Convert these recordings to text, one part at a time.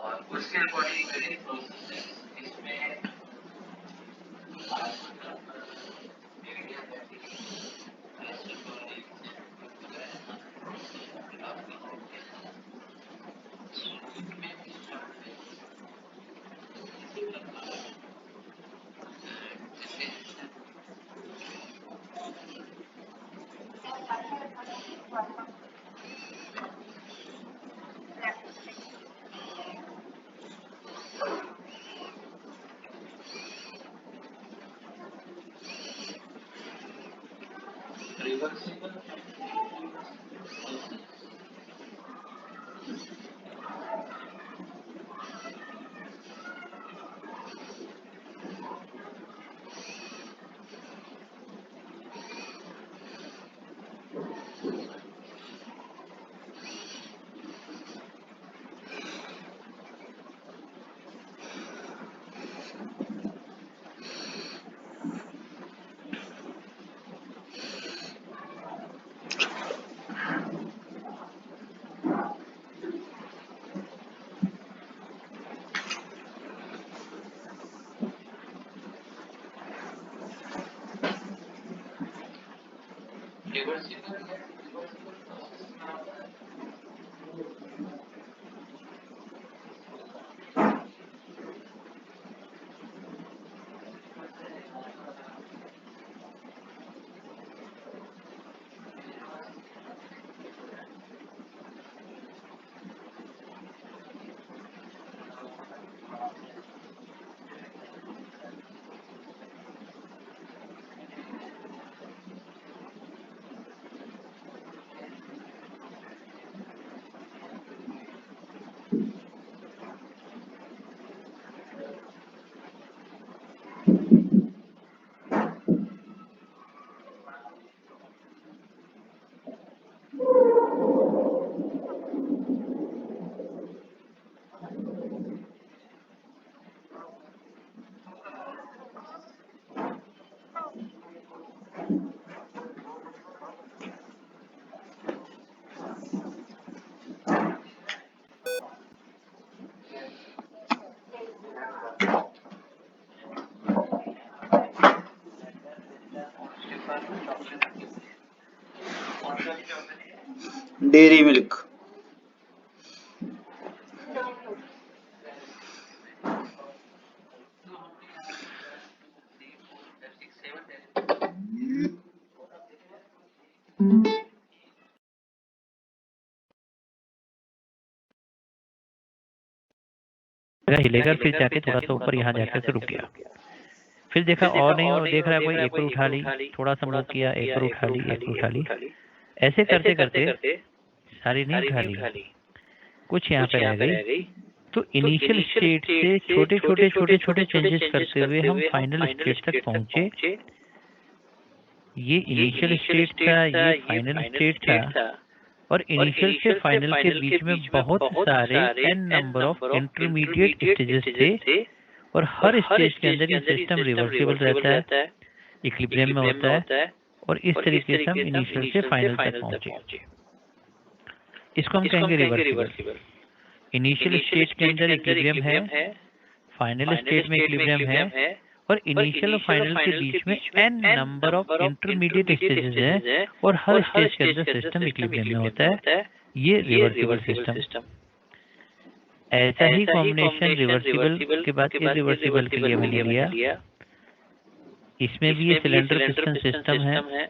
और उसके अकॉर्डिंग मेरे प्रोसेस इसमें डेयरी मिल्क, हिलेगा, फिर जाके थोड़ा सा ऊपर यहाँ जाकर रुक गया। फिर देखा और नहीं, और देख रहा है कोई, एक और उठा ली, थोड़ा सा मूव किया, एक और उठा ली, एक और उठा ली। ऐसे करते करते सारी नहीं उठा ली, कुछ यहाँ पे रह गई। तो इनिशियल स्टेट से छोटे छोटे छोटे छोटे चेंजेस करते हुए हम फाइनल स्टेट तक पहुंचे। ये इनिशियल स्टेट था, ये फाइनल स्टेट था, और इनिशियल से फाइनल के बीच में बहुत सारे n number of intermediate stages थे, और हर स्टेज के अंदर ये सिस्टम रिवर्सिबल रहता है, इक्विलिब्रियम में होता है, और इस तरीके से हम इनिशियल से फाइनल तक पहुंचे। इसको हम कहेंगे रिवर्सिबल। इनिशियल स्टेज के अंदर इक्विलिब्रियम है, फाइनल स्टेज में इक्विलिब्रियम है, और इनिशियल और फाइनल के बीच में n number of intermediate stages हैं, और हर स्टेज के अंदर सिस्टम इक्विलिब्रियम में होता है। ये रिवर्सिबल सिस्टम। ऐसा ही कॉम्बिनेशन रिवर्सिबल के बाद इरिवर्सिबल के लिए मैंने लिया। इसमें भी ये सिलेंडर पिस्टन सिस्टम है,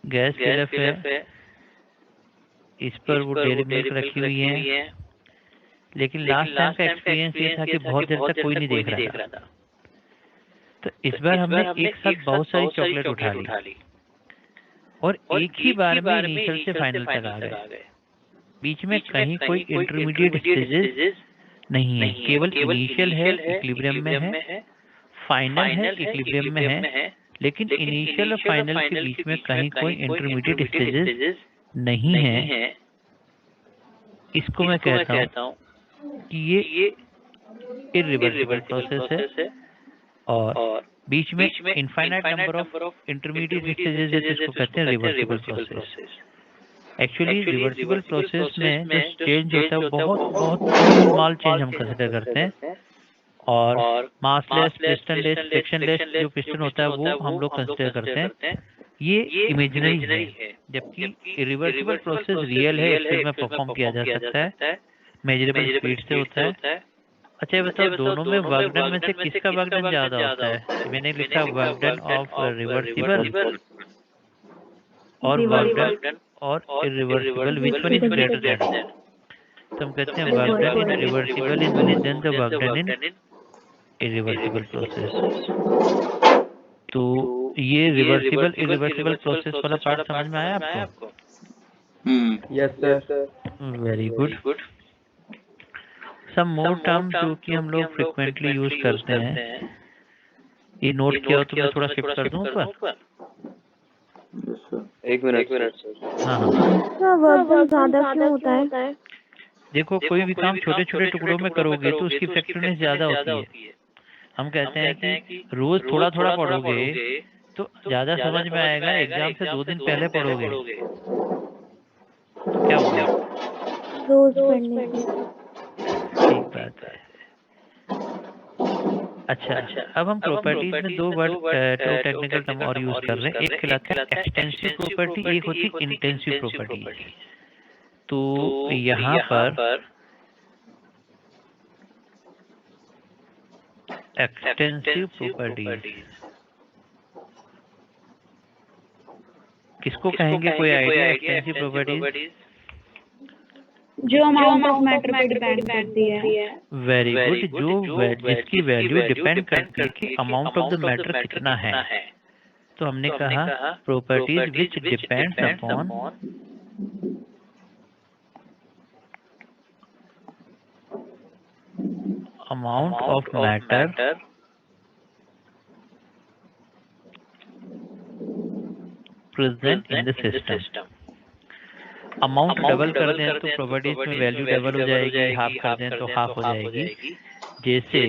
गैस फिलअप है, इस पर वो डेयरी मिल्क रखी हुई है। लेकिन लास्ट टाइम का एक्सपीरियंस ये था कि बहुत देर तक कोई नहीं देख रहा था। तो इस बार हमने एक साथ बहुत सारी चॉकलेट उठा ली, और एक ही बार में इनिशियल से फाइनल तक आ गए। बीच में कहीं कोई इंटरमीडिएट स्टेजेस नहीं है, केवल इनिशियल है, इक्विलिब्रियम में है, फाइनल है, इक्विलिब्रियम में है, लेकिन इनिशियल और फाइनल के बीच में कहीं कोई इंटरमीडिएट स्टेजेस नहीं है। इसको मैं कहता हूँ कि ये इरिवर्सिबल प्रोसेस है, और बीच में infinite number of intermediate stages है, तो इसको कहते हैं reversible process. Actually reversible process में जो चेंज होता है बहुत बहुत स्मॉल चेंज हम कंसिडर करते हैं, और मासलेस, पिस्टनलेस, फ्रिक्शनलेस जो पिस्टन होता है वो हम लोग कंसिडर करते हैं। ये इमेजिनरी है, जबकि इरिवर्सिबल प्रोसेस रियल है, एक्चुअल में परफॉर्म किया जा सकता है, मेजरेबल स्पीड से होता है। अच्छा ये बताओ, दोनों में वर्क डन में से किसका वर्क डन ज्यादा होता है? मैंने लिखा वर्क डन ऑफ रिवर्सिबल और वर्क डन और irreversible, which one is greater than? तो हम कहते हैं work done in reversible is less than the work done in irreversible process. तो ये रिवर्सिबल इरिवर्सिबल प्रोसेस वाला पार्ट समझ में आया आपको? Yes sir. Very good. Some more term जो कि हम लोग फ्रिक्वेंटली यूज करते हैं, ये नोट किया हो तो मैं थोड़ा शिफ्ट कर दूं ऊपर? एक मिनट सर। हाँ हाँ, वर्क ज्यादा क्यों होता है? देखो कोई भी काम छोटे छोटे टुकड़ों में करोगे तो उसकी इफेक्टिवनेस ज्यादा होती है। हम कहते हैं कि रोज थोड़ा थोड़ा पढ़ोगे तो ज्यादा समझ में आएगा, एग्जाम से 2 दिन पहले पढ़ोगे तो क्या होगा? रोज पढ़ने की। ठीक बात है। अच्छा, अब हम प्रॉपर्टीज में दो टेक्निकल टर्म और यूज कर रहे हैं। एक कहलाता है एक्सटेंसिव प्रॉपर्टी, एक होती है इंटेंसिव प्रॉपर्टी। तो यहाँ पर एक्सटेंसिव प्रॉपर्टीज किसको कहेंगे? कोई आइडिया एक्सटेंसिव प्रॉपर्टीज? जो अमाउंट ऑफ मैटर पे डिपेंड करती है। वेरी गुड, जो जिसकी वैल्यू डिपेंड करती है कि अमाउंट ऑफ द मैटर कितना है। तो हमने कहा properties which depends upon amount of matter present in the system. Amount double कर दें तो प्रॉपर्टीज में वैल्यू डबल हो जाएगी, हाफ कर दें तो हाफ हो जाएगी। जैसे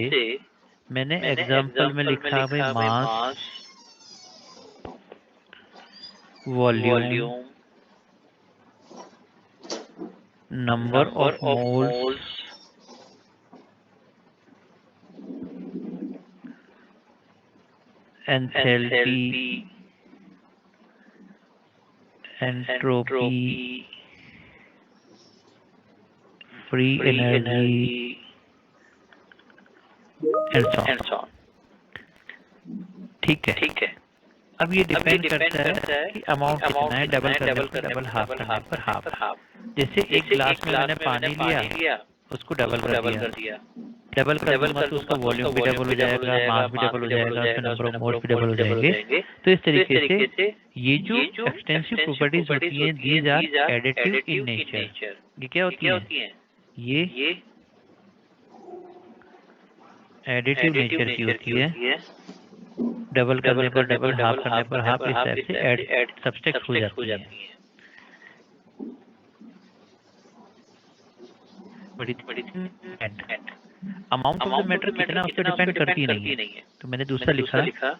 मैंने एग्जांपल में लिखा भाई mass, volume, number of moles, enthalpy, entropy, free energy and so on. ठीक है। अब ये डिपेंड करता है कि अमाउंट कितना है, डबल करने पर डबल, हाफ करने पर हाफ। जैसे एक ग्लास में मैंने पानी लिया, उसको डबल कर दिया, डबल कर दूंगा तो उसका वॉल्यूम भी डबल हो जाएगा, मास भी डबल हो जाएगा, उसमें नंबर ऑफ मोल्स भी डबल हो जाएंगे। तो इस तरीके से ये जो एक्सटेंसिव प्रॉपर्टीज होती हैं, these are additive in nature. ये क्या होती है? ये एडिटिव नेचर की होती है। डबल करने पर डबल, हाफ करने पर हाफ, इस टाइप से ऐड सब्सट्रैक्ट हो जाती है। अमाउंट ऑफ द मैटर कितना उस पर डिपेंड करती नहीं है। तो मैंने दूसरा लिखा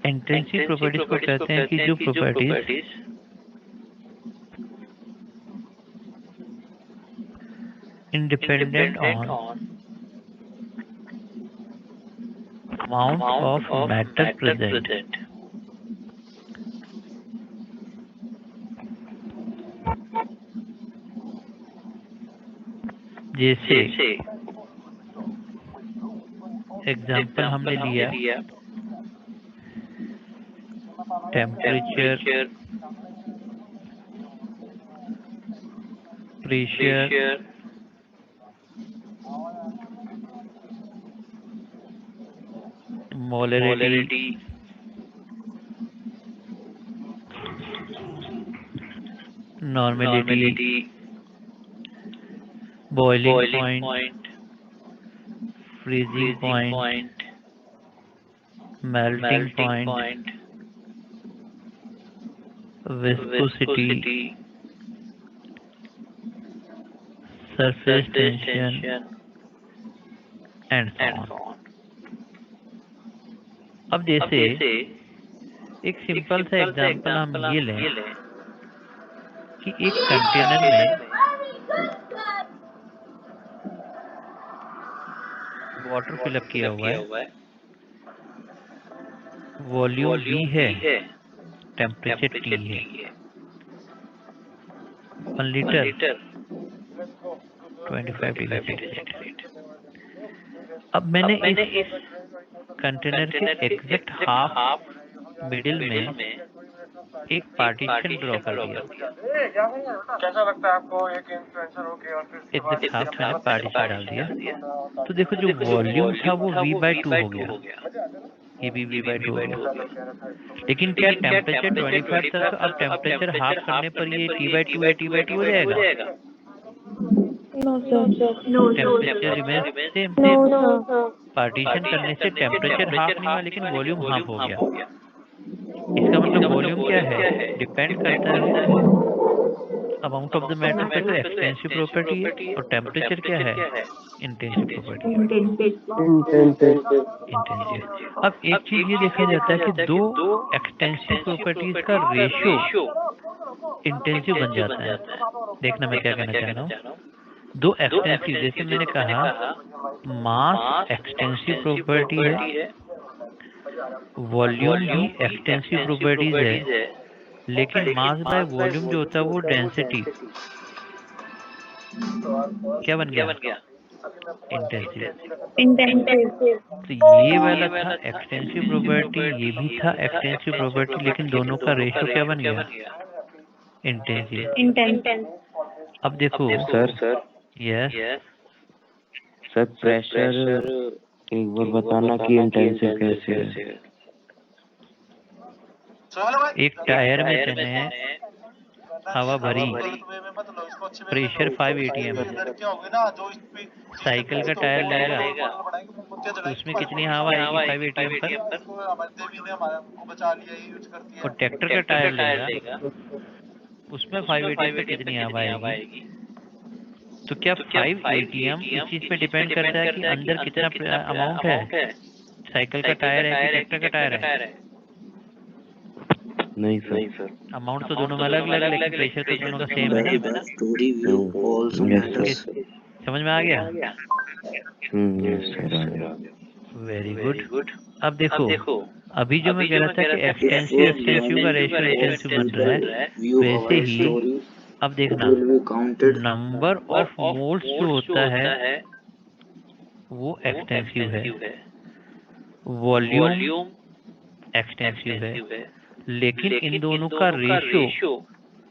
इंटेंसिव प्रॉपर्टीज को कहते हैं कि जो properties independent on amount of matter present. जैसे एग्जांपल हमने लिया temperature, pressure, molarity, normality, boiling point, freezing point, melting point, viscosity, surface tension and so on. अब जैसे एक सिंपल सा एग्जांपल हम ये लें कि एक कंटेनर में वाटर फिलअप किया हुआ है, वॉल्यूम V है, टेम्परेचर T है, 1 लीटर 25 डिग्री सेंटीग्रेड। अब मैंने इस कंटेनर के एग्जैक्ट हाफ मिडिल में एक पार्टीशन ड्रॉ कर दिया। कैसा लगता है आपको एक इन्फ्लुएंसर हो गया और फिर एग्जैक्ट हाफ मैंने पार्टीशन डाल दिया, तो देखो जो वॉल्यूम था वो V/2 हो गया, ये भी V/2 हो गया। लेकिन क्या टेम्परेचर 25 था, तो अब टेम्परेचर हाफ करने पर ये T/2 है, T/2 हो जाएगा? No, sir. Temperature remains same. Partition करने से टेम्परेचर हाफ नहीं हुआ लेकिन वॉल्यूम हाफ हो गया। इसका मतलब वॉल्यूम क्या है? डिपेंड करता है अमाउंट ऑफ द मैटर पे, तो एक्सटेंसिव प्रॉपर्टी है, और टेम्परेचर क्या है? इंटेंसिव प्रॉपर्टी है, इंटेंसिव। अब एक चीज ये देखा जाता है कि दो एक्सटेंसिव प्रॉपर्टीज का रेशियो इंटेंसिव बन जाता है। देखना मैं क्या कहना चाह रहा हूँ। दो एक्सटेंसिव, जैसे मैंने कहा मास एक्सटेंसिव प्रॉपर्टी है, वॉल्यूम भी एक्सटेंसिव प्रॉपर्टीज है, लेकिन मास बाय वॉल्यूम जो होता है वो डेंसिटी क्या बन गया? इंटेंसिव। तो ये वाला था एक्सटेंसिव प्रॉपर्टी, ये भी था एक्सटेंसिव प्रॉपर्टी, लेकिन दोनों का रेशियो क्या बन गया? इंटेंसिव। अब देखो सर यस सर प्रेशर एक बार बताना कि इंटेंसिव कैसे है? एक टायर में मैंने हवा भरी, प्रेशर 5 ATM है, साइकिल का टायर लेगा तो उसमें कितनी हवा आएगी 5 ATM पर? और ट्रैक्टर का टायर लेगा उसमें 5 ATM पे कितनी हवा आएगी? तो क्या 5 ATM इस चीज पे डिपेंड करता है कि अंदर कितना अमाउंट है? साइकिल का टायर है कि ट्रैक्टर का टायर है? नहीं सर, अमाउंट तो दोनों में अलग अलग, लेकिन प्रेशर तो दोनों का सेम है ना। समझ में आ गया? Very good. अब देखो, अभी जो मैं कह रहा था कि एक्सटेंसिव का रेशियो इंटेंसिव बन रहा है, वैसे ही अब देखना नंबर ऑफ मोल्स जो होता है वो एक्सटेंसिव है, वॉल्यूम एक्सटेंसिव है, लेकिन इन दोनों का रेशियो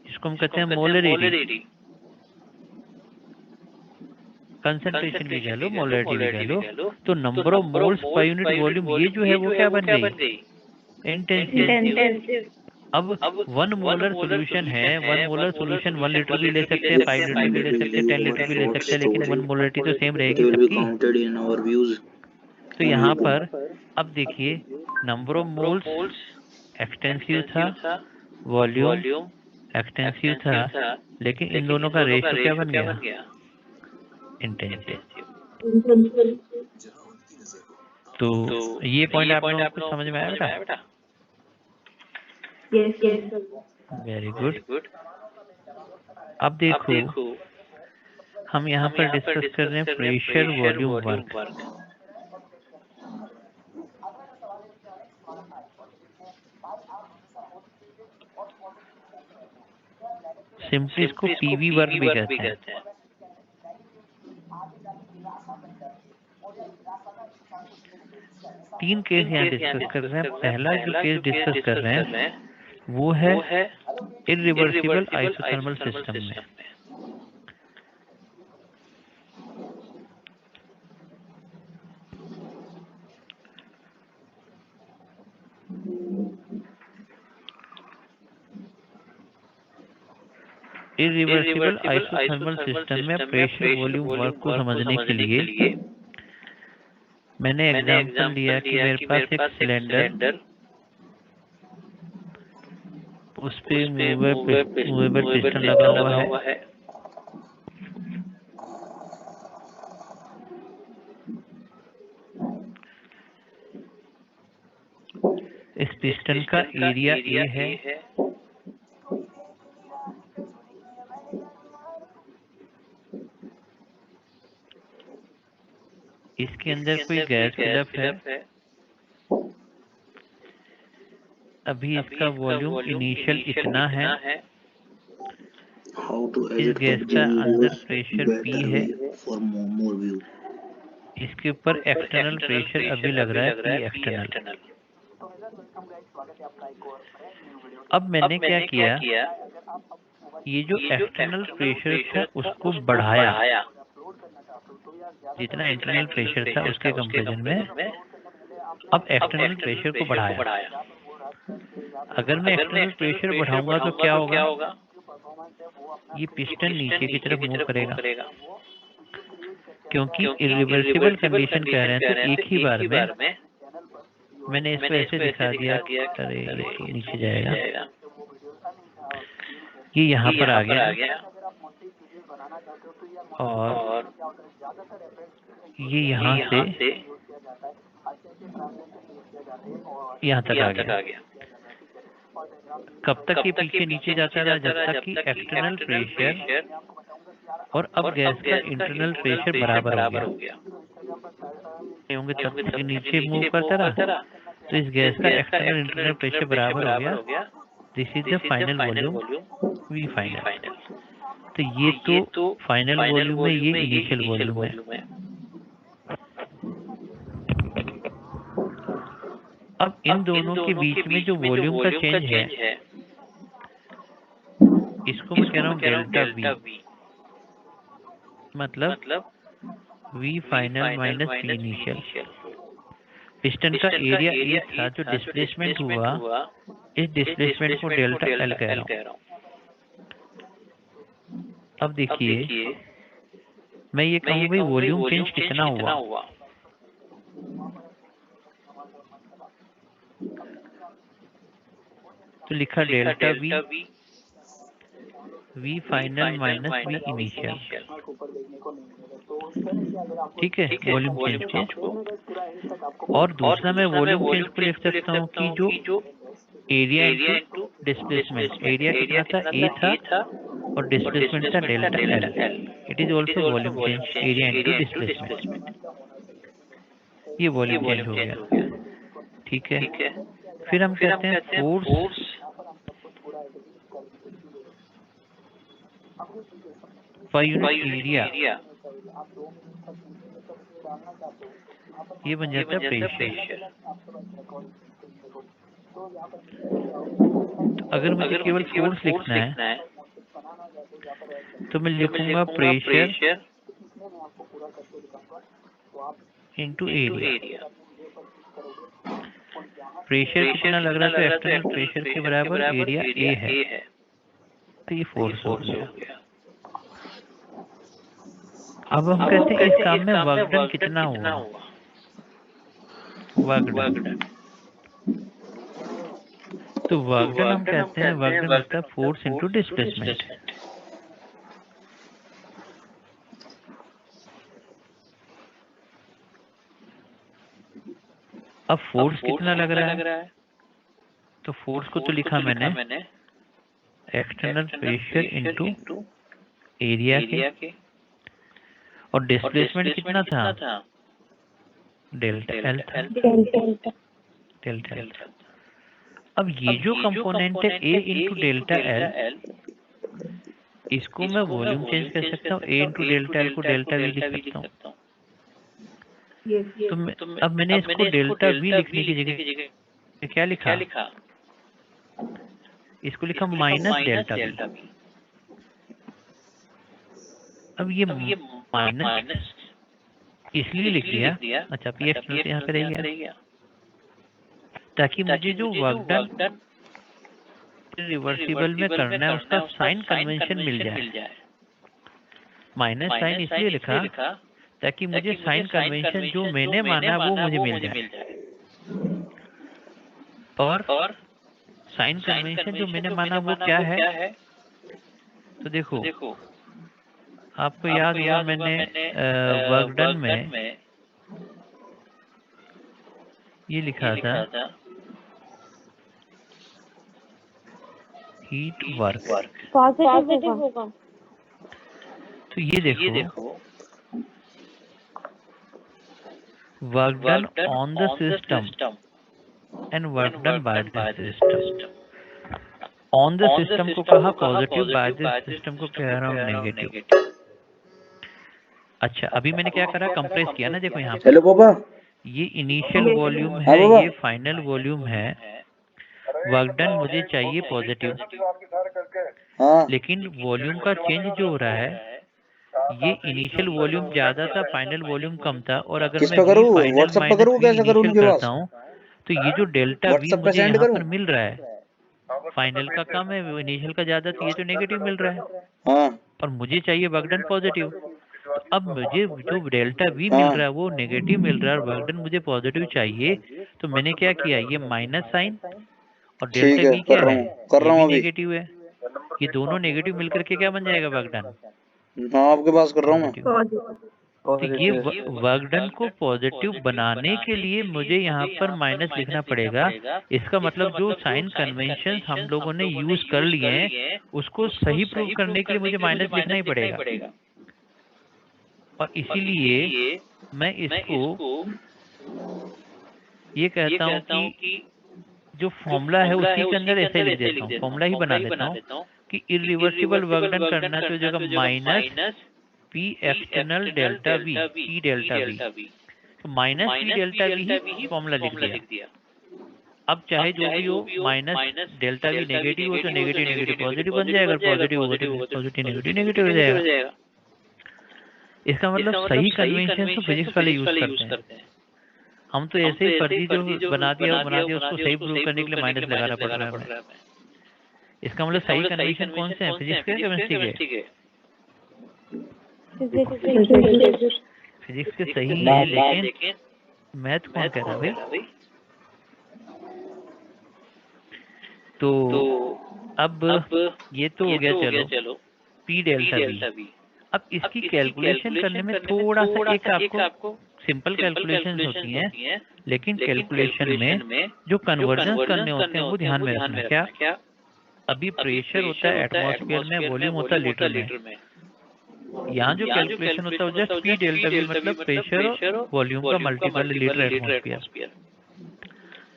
जिसको हम कहते हैं मोलरिटी, कंसंट्रेशन भी कह लो, मोलरिटी भी कह लो, तो number of moles per unit volume ये जो है वो क्या बन गई? इंटेंसिव। अब 1 मोलर सोल्यूशन है, 1 मोलर सोल्यूशन 1 लीटर भी ले सकते हैं, 5 लीटर भी ले सकते हैं, 10 लीटर भी ले सकते हैं, लेकिन 1 मोलरिटी तो सेम रहेगी सबकी। तो यहाँ पर अब देखिए नंबर ऑफ मोल्स एक्सटेंसिव था, वॉल्यूम एक्सटेंसिव था, लेकिन इन दोनों का रेशियो क्या बन गया? इंटेंसिव। तो ये पॉइंट आप लोगों को समझ में आया बेटा? Very good. अब देखो हम यहाँ पर डिस्कस कर रहे हैं प्रेशर वॉल्यूम वर्क। सिंपली इसको PV वर्क भी कहते हैं। तीन केस यहाँ डिस्कस कर रहे हैं। पहला जो केस डिस्कस कर रहे हैं वो है इरिवर्सिबल आइसोथर्मल सिस्टम में। इरिवर्सिबल आइसोथर्मल सिस्टम में प्रेशर वॉल्यूम वर्क को समझने के लिए मैंने एग्जांपल लिया कि मेरे पास एक सिलेंडर, उस पे मूवेबल पिस्टन लगा हुआ है, इस पिस्टन का एरिया ए है, इसके अंदर कोई गैस फिलअप है, अभी इसका वॉल्यूम इनिशियल इतना है, इस गैस का अंदर प्रेशर P है, इसके ऊपर एक्सटर्नल प्रेशर अभी लग रहा है P एक्सटर्नल। अब मैंने क्या किया, ये जो एक्सटर्नल प्रेशर था उसको बढ़ाया, जितना इंटरनल प्रेशर था उसके कंपैरिजन में अब एक्सटर्नल प्रेशर को बढ़ाया। अगर मैं एक्सटर्नल प्रेशर बढ़ाऊंगा तो क्या होगा, ये पिस्टन नीचे की तरफ मूव करेगा, क्योंकि इरिवर्सिबल कंडीशन कह रहे हैं तो एक ही बार में मैंने इसको ऐसे दिखा दिया, अरे ये नीचे जाएगा, ये यहाँ पर आ गया और ये यहाँ से यहाँ तक आ गया। कब तक ये पीछे नीचे जाता रहा, जब तक कि एक्सटर्नल प्रेशर और अब गैस का इंटरनल प्रेशर बराबर हो गया होंगे, तब तक नीचे मूव करता रहा। तो इस गैस का एक्सटर्नल इंटरनल प्रेशर बराबर हो गया। This is the final volume we final. तो ये तो फाइनल वॉल्यूम है, ये इनिशियल वॉल्यूम है। अब इन दोनों के बीच में जो वॉल्यूम का चेंज है, इसको मैं कह रहा हूँ डेल्टा वी, मतलब V final minus V initial. Piston का एरिया ए था, जो डिस्प्लेसमेंट हुआ, इस डिस्प्लेसमेंट को डेल्टा एल कह रहा हूँ। अब देखिए, मैं ये कहूँ भाई वॉल्यूम चेंज कितना हुआ, तो लिखा delta V final minus V initial. ठीक है, वॉल्यूम चेंज को। और दूसरा मैं वॉल्यूम चेंज को लिख सकता हूँ कि जो एरिया इनटू डिस्प्लेसमेंट, एरिया कितना था, ए था, और डिस्प्लेसमेंट था delta L. It is also volume change, area into displacement. ये वॉल्यूम चेंज हो गया। ठीक है, फिर हम कहते हैं फोर्स पर यूनिट एरिया, ये बन जाता है प्रेशर। तो अगर मुझे केवल फोर्स लिखना है तो मैं लिखूंगा प्रेशर इनटू एरिया। प्रेशर कितना लग रहा है, तो एक्सटर्नल प्रेशर के बराबर एरिया ए है, तो ये फोर्स हो गया। अब हम कहते हैं इस काम में वर्क डन कितना हुआ, वर्क डन। तो वर्क डन हम कहते हैं, वर्क डन होता है फोर्स इनटू डिस्प्लेसमेंट। अब फोर्स कितना लग रहा है, तो फोर्स को तो लिखा मैंने एक्सटर्नल प्रेशर इनटू एरिया के, और डिस्प्लेसमेंट कितना था, डेल्टा एल था, डेल्टा एल। अब ये जो कंपोनेंट है ए इंटू डेल्टा एल, इसको मैं वॉल्यूम चेंज कर सकता हूँ, ए इंटू डेल्टा एल को डेल्टा वी लिख सकता हूँ। तो अब मैंने इसको डेल्टा वी लिखने की जगह क्या लिखा, इसको लिखा माइनस डेल्टा वी। अब ये माइनस इसलिए लिख दिया, अच्छा पी एक्सटर्नल यहाँ पे रह गया, ताकि मुझे जो वर्क डन रिवर्सिबल में करना है उसका साइन कन्वेंशन मिल जाए। माइनस साइन इसलिए लिखा ताकि मुझे साइन कन्वेंशन जो मैंने माना वो मुझे मिल जाए, और साइन कन्वेंशन जो मैंने माना वो क्या है। तो देखो, आपको याद होगा मैंने वर्क डन में ये लिखा था कंप्लीट वर्क। पॉजिटिव होगा। तो ये देखो, work done on the system and work done by the system. On the system को कहा पॉजिटिव, बाय द सिस्टम को कह रहा हूँ नेगेटिव। अच्छा, अभी मैंने क्या करा, कंप्रेस किया ना। देखो यहाँ हेलो पापा। ये इनिशियल वॉल्यूम हाँ है, बाबा। ये फाइनल वॉल्यूम है। वर्क डन मुझे चाहिए पॉजिटिव, हाँ लेकिन वॉल्यूम का चेंज जो हो रहा है, ये इनिशियल वॉल्यूम ज्यादा था, फाइनल वॉल्यूम कम था। और अगर किस मैं पे वी करूँ, फाइनल व्हाट्सएप पे माइनस करूँ, वी कैसे करूँ इनिशियल उनके करता पास? हूँ, तो ये जो डेल्टा वी व्हाट्सएप पे मुझे सेंड यहाँ करूँ? पर मिल रहा है, फाइनल का कम है, इनिशियल का ज्यादा, तो ये तो नेगेटिव मिल रहा है। हाँ और मुझे चाहिए वर्क डन पॉजिटिव। तो अब मुझे जो डेल्टा वी मिल हाँ रहा है वो नेगेटिव मिल रहा है, और वर्क डन मुझे पॉजिटिव चाहिए। तो मैंने क्या किया, ये माइनस साइन, और ठीक डेल्टा है, वी क्या है, कर ये रहा भी हूँ अभी। नेगेटिव है। ये दोनों नेगेटिव मिलकर के क्या बन जाएगा, वर्क डन हाँ आपके पास कर रहा हूँ मैं। पॉजिटिव। तो ये वर्क डन को पॉजिटिव बनाने के लिए मुझे यहाँ पर माइनस लिखना पड़ेगा। इसका मतलब जो साइन कन्वेंशन हम लोगों ने यूज कर लिए हैं, उसको सही प्रूव करने के लिए मुझे माइनस लिखना ही पड़ेगा। और इसीलिए मैं इसको ये कहता हूँ कि जो फॉर्मूला है उसी के अंदर ऐसे लिख देता हूँ, फॉर्मूला ही बना देता हूँ कि इरिवर्सिबल वर्क डन करना तो जगह minus P external delta we, P delta we. तो minus P delta we he formula लिख दिया। अब चाहे जो भी हो, माइनस डेल्टा वी नेगेटिव हो तो नेगेटिव नेगेटिव पॉजिटिव बन जाएगा, अगर पॉजिटिव होगा तो पॉजिटिव नेगेटिव नेगेटिव हो जाएगा। इसका मतलब सही कन्वेंशन तो फिजिक्स वाले यूज करते हैं। हम तो ऐसे ही फर्जी जो बना दिया उसको सही प्रूव करने के लिए माइनस लगाना पड़ रहा है हमें। इसका मतलब सही कन्वेंशन कौन से हैं, फिजिक्स के, केमिस्ट्री के? फिजिक्स के सही है, लेकिन मैथ कौन कह रहा है भाई? तो अब ये तो हो गया, चलो पी डेल्टा वी। अब इसकी कैलकुलेशन करने में थोड़ा सा एक आपको सिंपल कैलकुलेशंस होती हैं, लेकिन कैलकुलेशन में जो कन्वर्जन्स करने होते हैं वो ध्यान में रखना। क्या? अभी प्रेशर होता है एटमॉस्फेयर में, वॉल्यूम होता है लीटर में। यहाँ जो कैलकुलेशन होता है जस्ट पी डेल्टा वी, मतलब प्रेशर और वॉल्यूम का मल्टीपल लीटर एटमॉस्फेयर।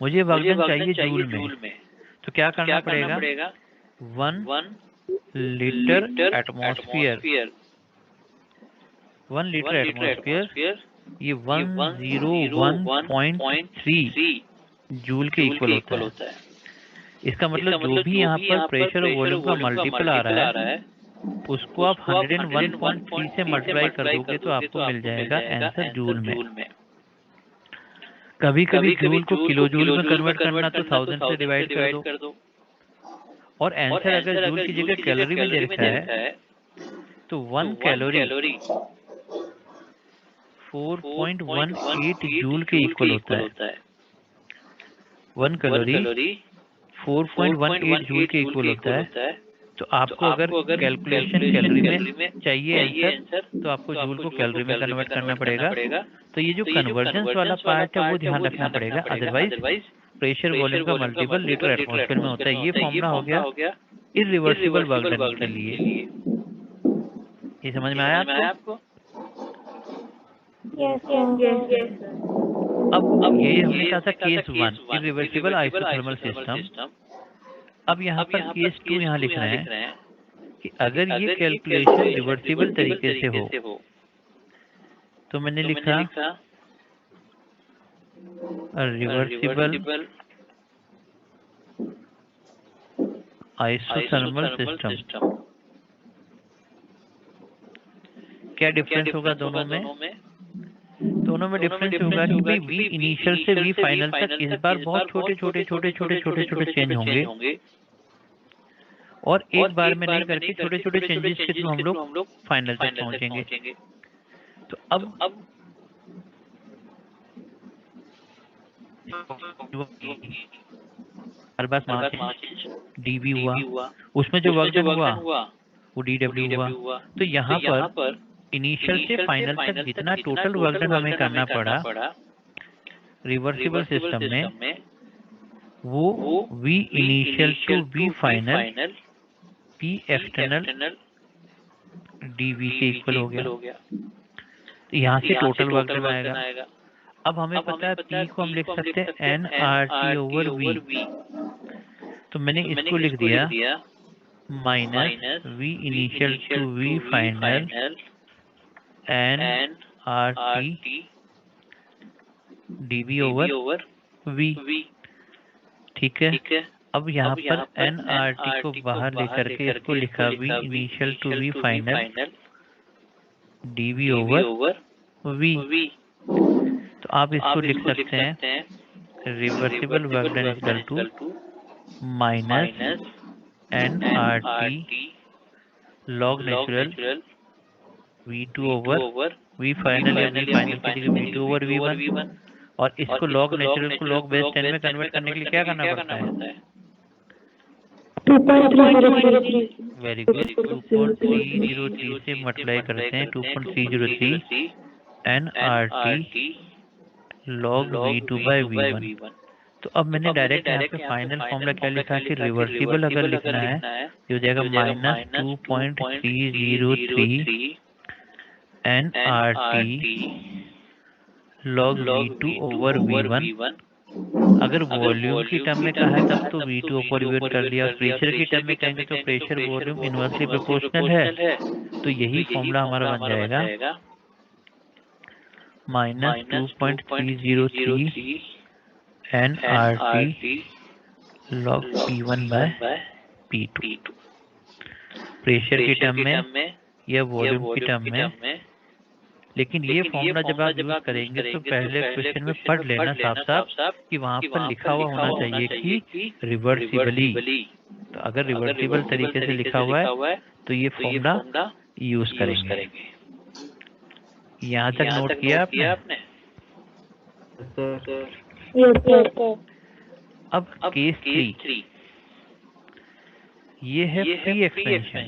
मुझे वर्क डन चाहिए जूल में, तो क्या करना पड़ेगा, 1 लीटर एटमॉस्फेयर, 1 लीटर एटमॉस्फेयर ये 101.3 जूल के इक्वल होता है। इसका मतलब जो भी यहाँ पर प्रेशर और वॉल्यूम का मल्टीपल आ रहा है, उसको आप 101.3 से मल्टीप्लाई कर दोगे तो आपको मिल जाएगा आंसर जूल में। कभी कभी जूल को किलो जूल में कन्वर्ट करना तो 1000 से डिवाइड कर दो, और आंसर अगर जूल की जगह कैलोरी में दे रखा है तो 1 कैलोरी 4.18 जूल के इक्वल होता है। 1 कैलोरी 4.18 जूल के इक्वल होता है। तो आपको अगर कैलकुलेशन कैलोरी में चाहिए आंसर, तो आपको जूल को कैलोरी में कन्वर्ट करना पड़ेगा। तो ये जो कन्वर्जन्स वाला पार्ट है वो ध्यान रखना पड़ेगा, अदरवाइज प्रेशर वॉल्यूम का मल्टीपल लीटर एटमॉस्फेयर में होता है। ये फॉर्मूला हो गया इरिवर्सिबल वर्क डन के लिए। ये समझ में आया आपको? अब ये हमने कहा था केस 1 इरिवर्सिबल आइसोथर्मल सिस्टम। अब यहाँ पर केस 2 यहाँ लिख रहे हैं कि अगर ये कैलकुलेशन रिवर्सिबल तरीके से हो, तो मैंने लिखा रिवर्सिबल आइसोथर्मल सिस्टम। क्या डिफरेंस होगा दोनों में? दोनों में डिफरेंस होगा कि भाई वी इनिशियल से वी फाइनल तक इस बार बहुत छोटे छोटे चेंज होंगे, और एक बार में नहीं करके छोटे छोटे चेंजेस के थ्रू हम लोग फाइनल तक पहुंचेंगे। तो अब हर बार मास डीवी हुआ, उसमें जो वर्क डन हुआ वो डीडब्ल्यू हुआ। तो यहाँ पर इनिशियल से फाइनल तक जितना टोटल वर्क डन हमें करना पड़ा रिवर्सिबल सिस्टम में, वो V initial to V final P external dV के इक्वल हो गया। तो यहाँ से टोटल वर्क डन आएगा। अब हमें पता है P को हम लिख सकते हैं nRT ओवर V। तो मैंने इसको लिख दिया minus V initial to V final nRT dV over V। ठीक है, अब यहाँ पर nRT को बाहर लेकर के इसको लिखा V initial to V final dV over V। तो आप इसको लिख सकते हैं reversible work done equal to minus nRT log natural V2 over V final या V फाइनल की जगह V2 ओवर V1। और इसको लॉग नेचुरल को लॉग बेस 10 में कन्वर्ट करने के लिए क्या करना पड़ता है? 2.303 वेरी गुड, 2.303 से मल्टीप्लाई करते हैं 2.303 nRT log V2 by V1। तो अब मैंने डायरेक्ट यहाँ पे फाइनल फॉर्मूला क्या लिखा कि रिवर्सिबल अगर लिखना है तो हो जाएगा minus 2.303 nRT log V2 over V1। अगर वॉल्यूम की टर्म में कहा है तब तो V2 ओवर V1 कर लिया। प्रेशर की टर्म में कहेंगे तो प्रेशर वॉल्यूम इनवर्सली प्रोपोर्शनल है। तो यही फॉर्मूला हमारा बन जाएगा minus 2.303 nRT log P1 by P2। Pressure की टर्म में या वॉल्यूम की टर्म में। लेकिन ये फॉर्मूला जब आप यूज करेंगे तो पहले क्वेश्चन में पढ़ लेना साफ साफ कि वहाँ पर लिखा हुआ होना चाहिए कि रिवर्सिबली। तो अगर रिवर्सिबल तरीके से लिखा हुआ है तो ये फॉर्मूला यूज करेंगे। यहाँ तक नोट किया आपने? अब केस 3 ये है फ्री एक्सपेंशन।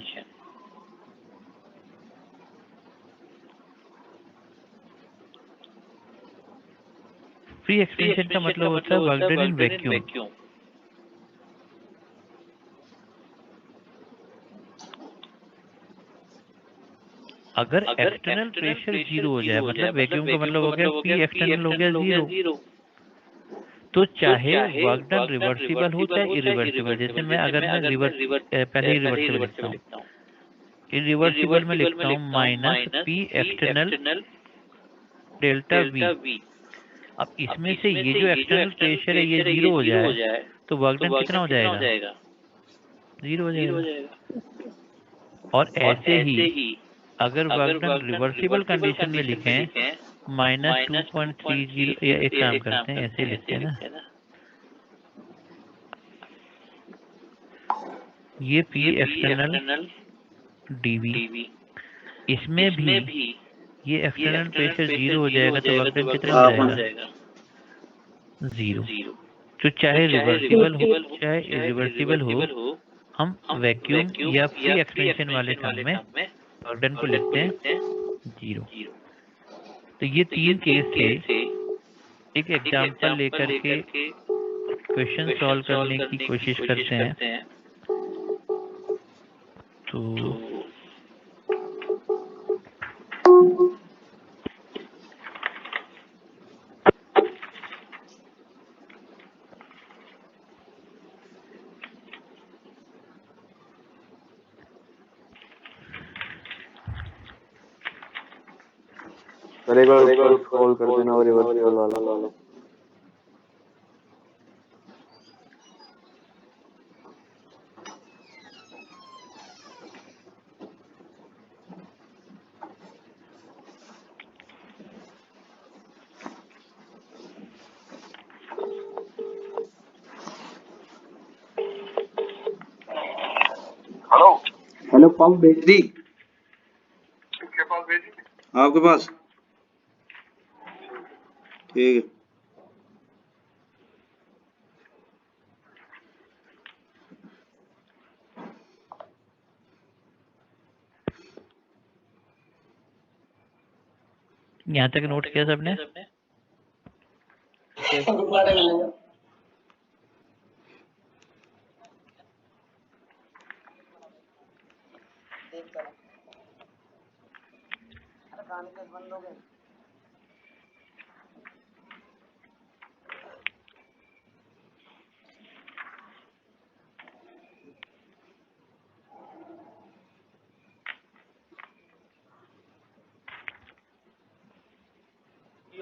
फ्री एक्सपेंशन का मतलब होता है वर्क डन इन वैक्यूम। अगर एक्सटर्नल प्रेशर 0 हो जाए मतलब वैक्यूम का मतलब हो गया P एक्सटर्नल हो गया 0, तो चाहे वर्क डन रिवर्सिबल हो चाहे इरिवर्सिबल। जैसे मैं पहले रिवर्सिबल लिखता हूँ, इरिवर्सिबल में लिखता हूँ minus P external delta V। अब इसमें से ये जो एक्सटर्नल प्रेशर है ये 0 हो जाए तो वर्क डन कितना हो जाएगा? 0 हो जाएगा। और ऐसे ही अगर वर्क डन रिवर्सिबल कंडीशन में लिखें माइनस 2.30 या एक काम करते हैं ऐसे लिखते हैं ना, ये P एक्सटर्नल dV। इसमें भी ये एक्सटर्नल प्रेशर 0 हो जाएगा तो वर्क डन कितना हो जाएगा? 0। तो चाहे रिवर्सिबल हो चाहे इरिवर्सिबल हो, हम वैक्यूम या फ्री एक्सपेंशन वाले टर्म में वर्क डन को लिखते हैं 0। तो ये 3 केस थे। एक एग्जांपल लेकर के क्वेश्चन सॉल्व करने की कोशिश करते हैं। तो एक बार कॉल कर देना और रिवर्सिबल वाला। हेलो पंप भेज दी? किसके पास भेजी? आपके पास? ठीक है। यहाँ तक नोट किया सबने?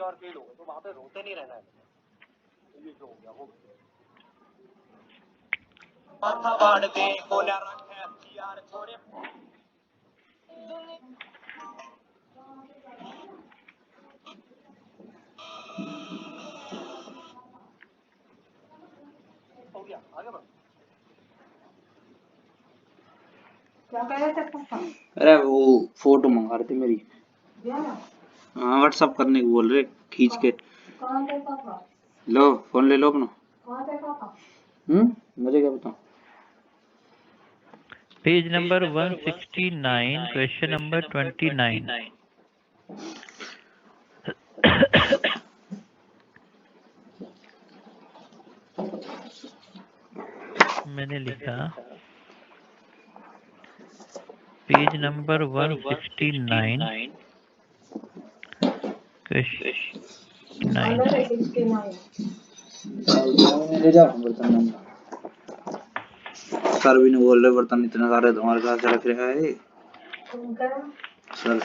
और फेल हो गए तो वहां पे रोते नहीं रहना है। ये जो हो गया वो माथा बाढ़ दे बोला रखे यार छोड़े हो गया आगे बढ़ो। क्या कह रहे थे पापा? अरे वो फोटो मंगा रहे थे मेरी। हाँ व्हाट्सअप करने को बोल रहे खींच के। कहाँ थे पापा? लो फोन ले लो अपना। कहाँ थे पापा? मुझे क्या बताऊं। Page number 169, question number 29। मैंने लिखा पेज नंबर 169, क्वेश्चन 9। ले जाओ बर्तन। सर भी नहीं बोल रहे बर्तन इतने सारे तुम्हारे कहाँ से रख रहा है सर।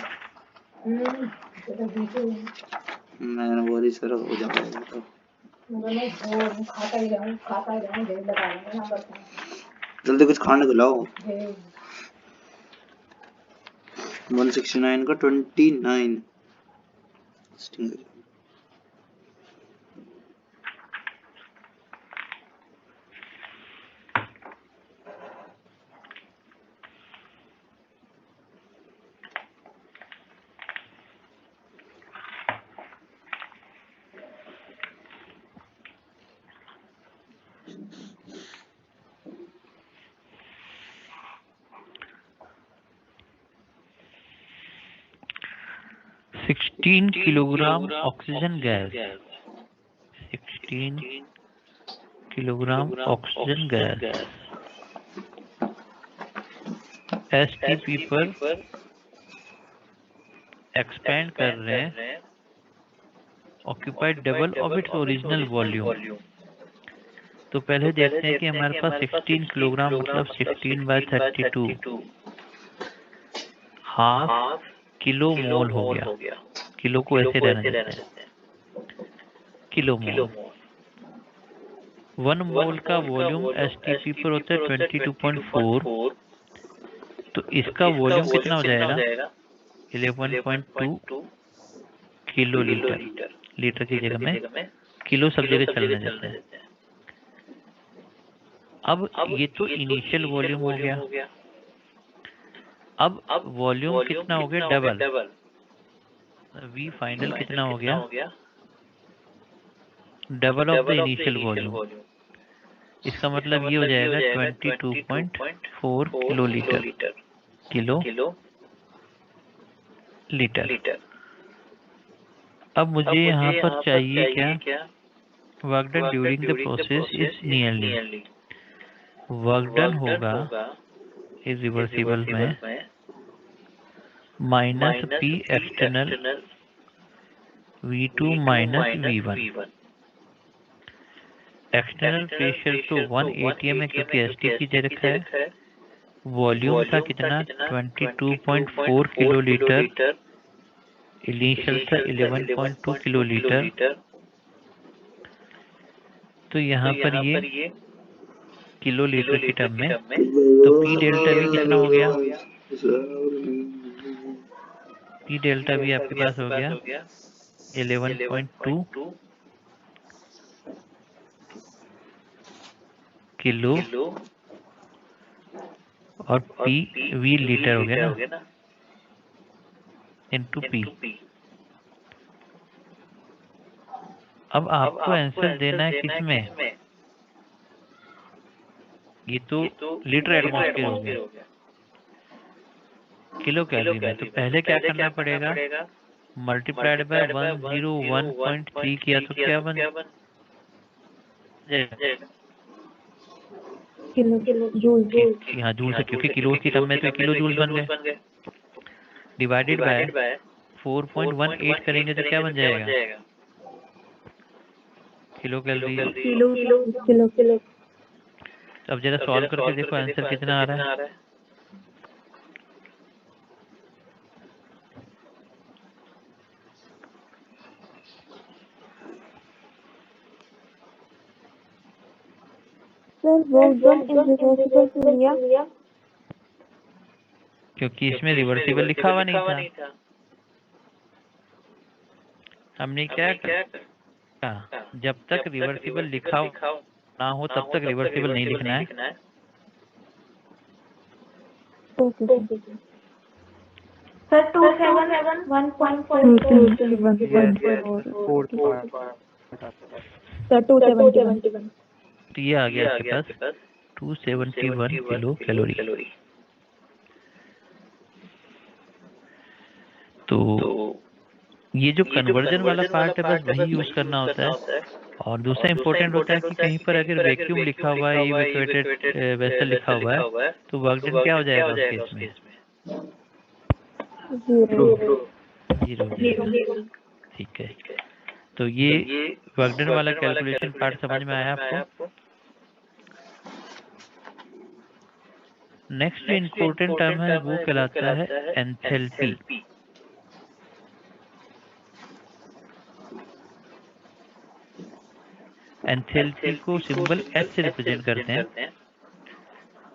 मैंने बोली सर हो जाएगा तो जल्दी कुछ खाने को लाओ। 169 का 29। 16 kilogram oxygen gas. 16 kilogram oxygen gas STP पर एक्सपेंड कर रहे हैं, occupied double of its original volume. तो पहले देखते हैं कि हमारे पास 16 किलोग्राम मतलब 16/32 हाफ किलो मोल हो गया। किलो को ऐसे रहने देते हैं, किलो मोल। 1 मोल का वॉल्यूम एसटीपी पर होता है 22.4। तो इसका वॉल्यूम कितना हो जाएगा? 11.2 किलो लीटर। लीटर की जगह में किलो सब जगह चलने देते हैं। अब ये तो इनिशियल वॉल्यूम हो गया। अब वॉल्यूम कितना हो गया? डबल। वी फाइनल कितना हो गया? Double of the initial volume. इसका मतलब ये हो जाएगा 22.4 किलो लीटर। Kilo litre. अब मुझे यहाँ पर चाहिए क्या? Work done during the process is nearly. Work done होगा इरिवर्सिबल में minus P external V2 minus V1। External pressure तो 1 atm है क्योंकि एसटीपी दे रखा है। वॉल्यूम था कितना? 22.4 किलो लीटर। इनिशियल था 11.2 किलो लीटर। तो यहाँ पर ये किलो लीटर की टर्म में, तो पी डेल्टा भी कितना हो गया? पी डेल्टा भी आपके पास हो गया 11.2 किलो और पी वी लीटर हो गया ना, इनटू पी। अब आपको आंसर देना है किसमें? ये तो लीटर एटमॉस्फेयर हो गया, किलो कैलोरी में। तो पहले क्या करना पड़ेगा? मल्टीप्लाइड बाय 101.3 किया तो क्या बन जाएगा? हाँ जूल से, क्योंकि किलो की टर्म में तो किलो जूल बन गए। डिवाइडेड बाय 4.18 करेंगे तो क्या बन जाएगा? Kilo calorie. Kilo kilo kilo. तो अब जरा सॉल्व करके देखो आंसर कितना आ रहा है। Sir work done is reversible to लिया। क्योंकि इसमें रिवर्सिबल लिखा हुआ नहीं था। हमने क्या कहा, जब तक रिवर्सिबल लिखा ना हो तब तक रिवर्सिबल नहीं लिखना है। Okay sir 271.4 sir 271। तो ये आ गया आपके पास 271 किलो कैलोरी। तो ये जो कन्वर्जन वाला पार्ट है बस वही यूज करना होता है। और दूसरा इम्पोर्टेंट होता है कि कहीं पर अगर वैक्यूम लिखा हुआ है, इवैक्यूएटेड वेसल लिखा हुआ है, तो वर्क डन क्या हो जाएगा उस केस में? 0। ठीक है, तो ये वर्क डन वाला कैलकुलेशन पार्ट समझ में आया आपको? नेक्स्ट जो इम्पोर्टेंट टर्म है वो कहलाता है एंथैल्पी। एंथैल्पी को सिंबल एच से रिप्रेजेंट करते हैं।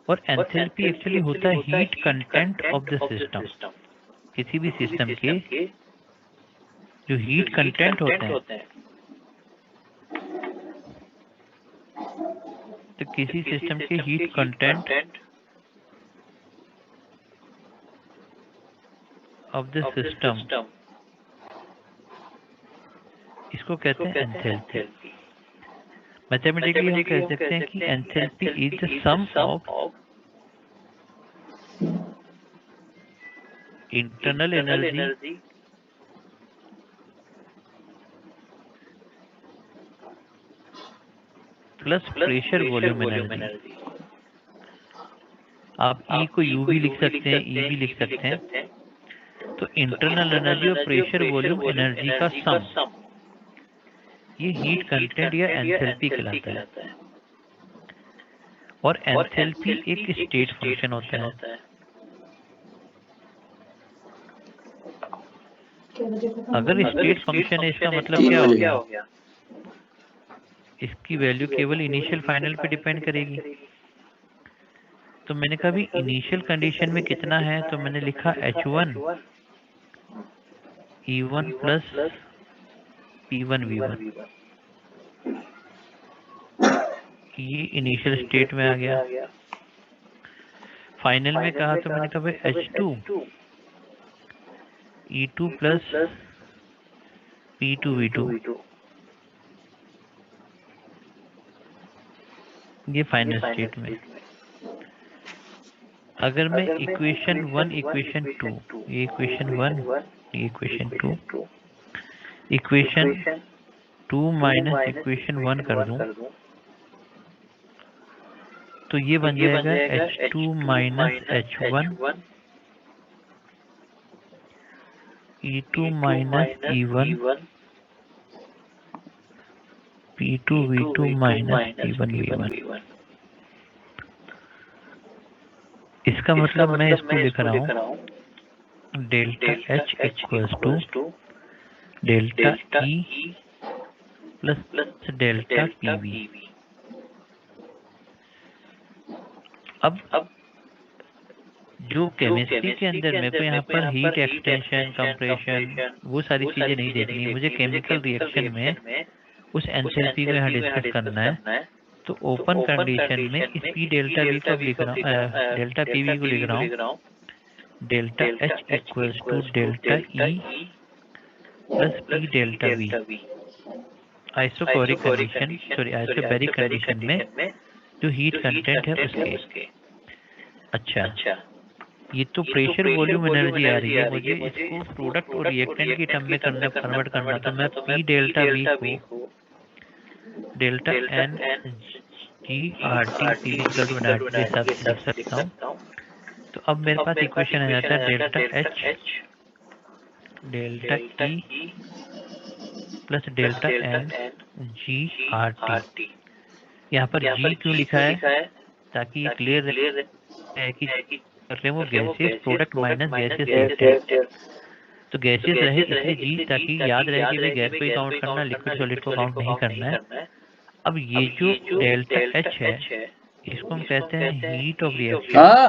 और एंथैल्पी एक्चुअली होता है heat content of the system. किसी भी सिस्टम के जो हीट कंटेंट होते हैं, तो किसी सिस्टम के heat content of the system, इसको कहते हैं एंथैल्पी। मैथमेटिकली हम कह सकते हैं कि enthalpy is the sum of internal energy plus pressure volume energy. आप ई को यू भी लिख सकते हैं, ई भी लिख सकते हैं। तो इंटरनल एनर्जी और प्रेशर वॉल्यूम एनर्जी का सम, ये हीट कंटेंट या एंथैल्पी कहलाता है। और एंथैल्पी एक स्टेट फंक्शन होता है। अगर स्टेट फंक्शन है इसका मतलब क्या हो गया? इसकी वैल्यू केवल इनिशियल फाइनल पे डिपेंड करेगी। तो मैंने कहा भी इनिशियल कंडीशन में कितना है, तो मैंने लिखा H1 E1 plus P1 V1। ये इनिशियल स्टेट में आ गया। फाइनल में कहा तो मैंने कहा H2 E2 plus P2 V2। ये फाइनल स्टेट में। अगर मैं इक्वेशन 1 इक्वेशन 2, ये इक्वेशन 1 ये इक्वेशन 2, इक्वेशन 2 माइनस इक्वेशन 1 कर दूं तो ये बन जाएगा H2 minus H1 E2 minus E1 P2 V2 minus P1 V1। इसका मतलब मैं इसको लिख रहा हूँ delta H equals to delta E plus delta PV। अब जो केमिस्ट्री के अंदर मेरे को यहाँ पर हीट एक्सटेंशन, कंप्रेशन, वो सारी चीजें नहीं देखनी है। मुझे केमिकल रिएक्शन में उस एंथैल्पी को यहाँ डिस्कस करना है। तो ओपन कंडीशन में इस P डेल्टा V को लिख रहा हूँ, डेल्टा PV को लिख रहा हूँ delta H equals to delta E plus P delta V। Isochoric condition, sorry isobaric condition में जो हीट कंटेंट है उसके। अच्छा, ये तो प्रेशर वॉल्यूम एनर्जी आ रही है, मुझे इसको प्रोडक्ट और रिएक्टेंट की टर्म में कन्वर्ट करना। तो मैं P डेल्टा V को delta N G R T PV के हिसाब से लिख सकता हूँ। तो अब मेरे पास इक्वेशन आ जाता है delta H delta E plus delta N G R T. यहाँ पर जी क्यों लिखा है? ताकि ये क्लियर है कि कर रहे हैं वो gaseous product minus gaseous reactant. तो गैसियस रहे इसलिए जी, ताकि याद रहे कि भाई गैस को ही काउंट करना, लिक्विड सॉलिड को काउंट नहीं करना है। अब ये जो डेल्टा एच है इसको हम कहते हैं हीट ऑफ रिएक्शन हाँ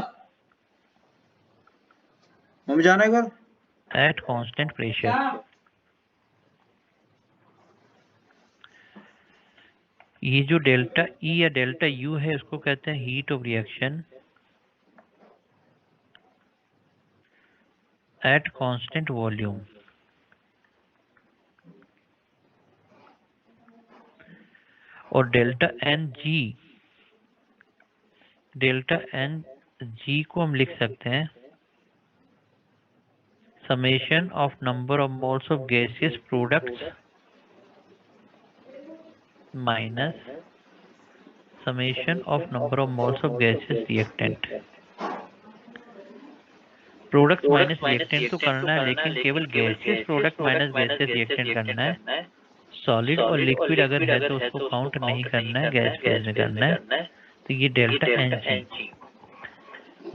मम्मी जाना एक बार। Eight constant pressure. ये जो डेल्टा ई या डेल्टा यू है उसको कहते हैं heat of reaction at constant volume. और डेल्टा एन जी को हम लिख सकते हैं summation of number of moles of gaseous products minus summation of number of moles of gaseous reactant। Product minus reactant तो करना है, लेकिन केवल gaseous product minus gaseous reactant करना है। सॉलिड और लिक्विड अगर है तो उसको काउंट नहीं करना है, गैस फेज में करना है। तो ये डेल्टा एन जी,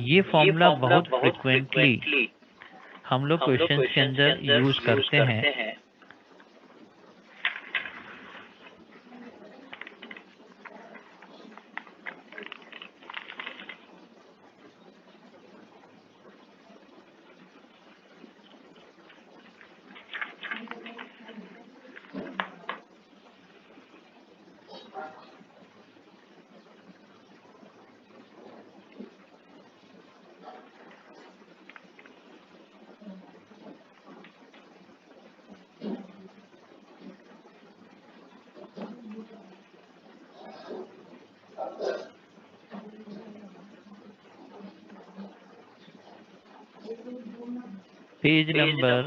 ये फॉर्मूला बहुत फ्रिक्वेंटली हम लोग क्वेश्चंस के अंदर यूज करते हैं। Page number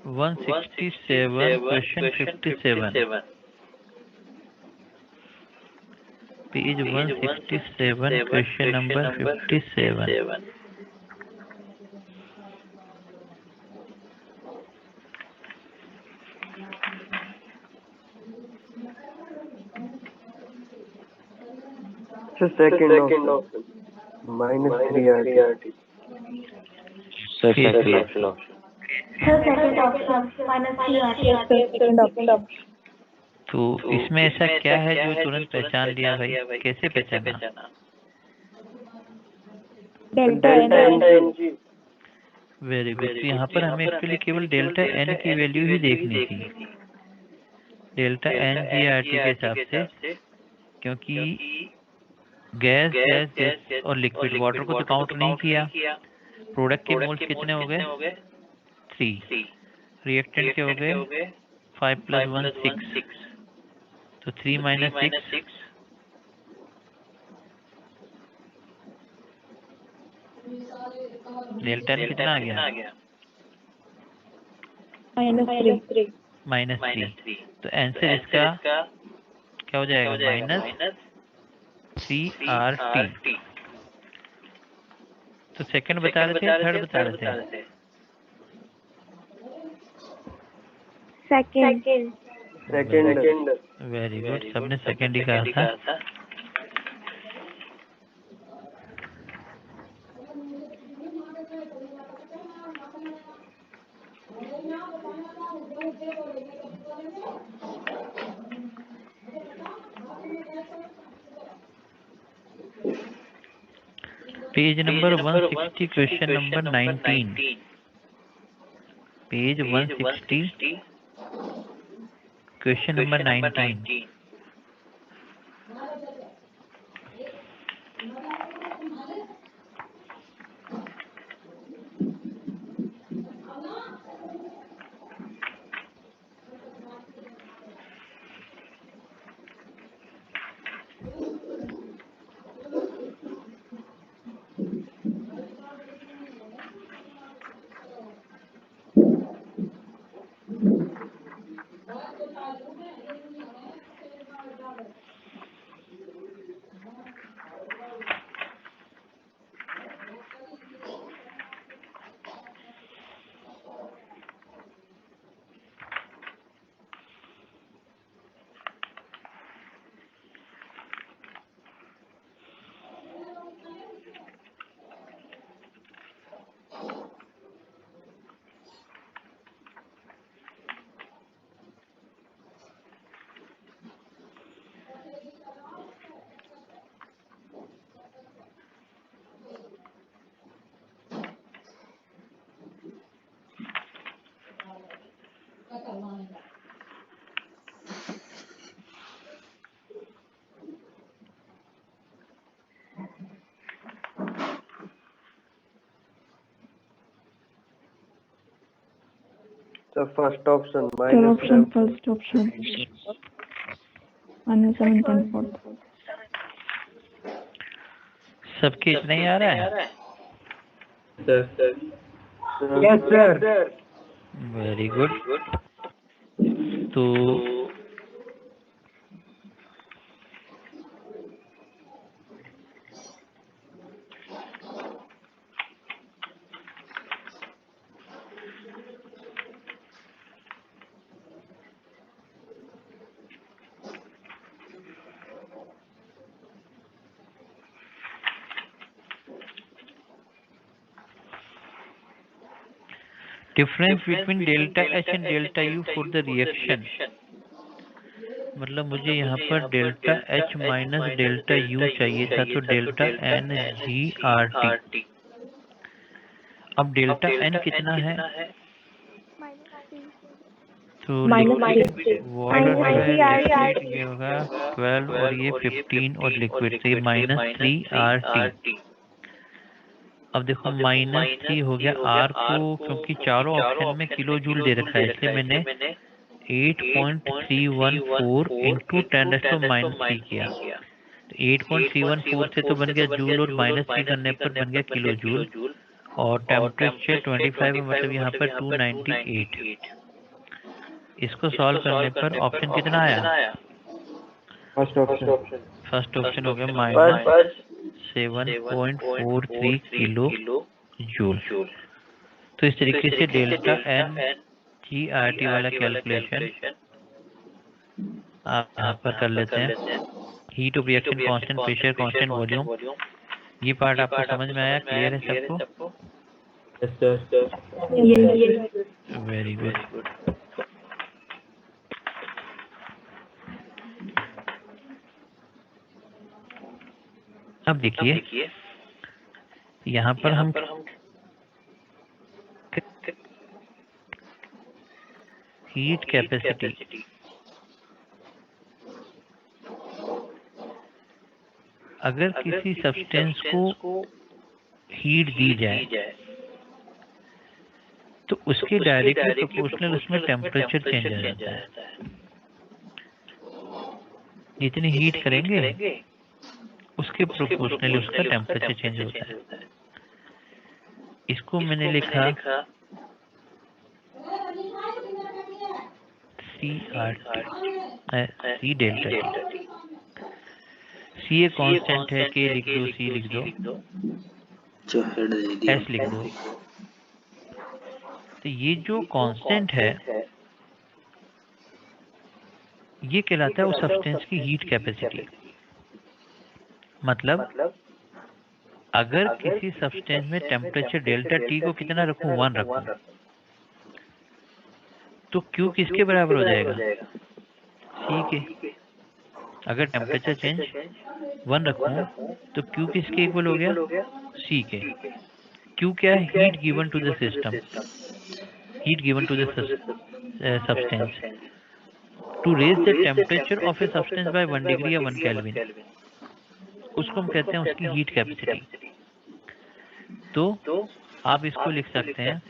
167 question 57। Page 167 question number 57। Second option -3 RT। Second option. Second option -3 second option. तो इसमें ऐसा क्या है जो तुरंत पहचान लिया भाई? कैसे पहचाना? Delta N g. Very good. तो यहाँ पर हमें एक्चुअली केवल डेल्टा एन की वैल्यू ही देखनी थी, delta N G R T के हिसाब से, क्योंकि गैस और लिक्विड वाटर को तो काउंट नहीं किया। प्रोडक्ट के मोल्स कितने हो गए? 3। रिएक्टेंट के हो गए 5 + 1 6। तो 3 - 6 डेल्टा एन कितना आ गया? -3। -3। तो आंसर इसका क्या हो जाएगा? -3 RT। तो सेकंड बता रहे थे, थर्ड बता रहे थे? सेकंड। वेरी गुड, सबने सेकंड ही कहा था। Page number 160 question number 19। Page 160 question number 19। The first option Third minus option, first option. -7.4. सबके इतना ही आ रहा है? Yes, sir. Very good. तो difference between delta H and delta U for the reaction, मतलब मुझे यहाँ पर delta H minus delta U चाहिए था, तो delta N G R T. अब डेल्टा एन कितना है? तो वाटर है ये होगा 12 और ये 15 और लिक्विड, तो ये -3 RT। अब देखो -3 हो गया R को, क्योंकि चारों ऑप्शन में किलो जूल दे रखा है, इसलिए मैंने 8.314 इंटू 10⁻³ किया। तो 8.314 से तो बन गया जूल, और -3 करने पर बन गया किलो जूल, और टेम्परेचर 25 है, मतलब यहाँ पर 298। इसको सॉल्व करने पर ऑप्शन कितना आया? First option. फर्स्ट ऑप्शन हो गया -7.43 किलो जूल। तो इस तरीके से delta N G R T वाला कैलकुलेशन आप यहाँ पर कर लेते हैं। Heat of reaction, constant pressure, constant volume, ये पार्ट आपको समझ में आया? क्लियर है सबको? Very good. अब देखिए यहाँ पर हम हीट कैपेसिटी, अगर किसी सब्सटेंस को हीट दी जाए तो उसके डायरेक्टली प्रोपोर्शनल उसमें टेम्परेचर चेंज हो जाता है। जितनी हीट करेंगे उसके प्रोपोर्शनली उसका टेम्परेचर चेंज होता है। इसको मैंने लिखा सी डेल्टा टी। सी एक कांस्टेंट है, के लिख दो, सी लिख दो, एस लिख दो। तो ये जो कांस्टेंट है ये कहलाता है उस सब्सटेंस की हीट कैपेसिटी। मतलब अगर किसी सब्सटेंस में टेम्परेचर डेल्टा टी को कितना रखूं, 1 रखूं, तो क्यू किसके बराबर हो जाएगा? सी के। अगर टेम्परेचर चेंज 1 रखूं तो क्यू किसके इक्वल हो गया? सी के। क्यू क्या है? Heat given to the system, heat given to the substance to raise the temperature of a substance by 1 degree या 1 केल्विन, उसको हम कहते हैं उसकी हीट कैपेसिटी। तो आप इसको लिख सकते हैं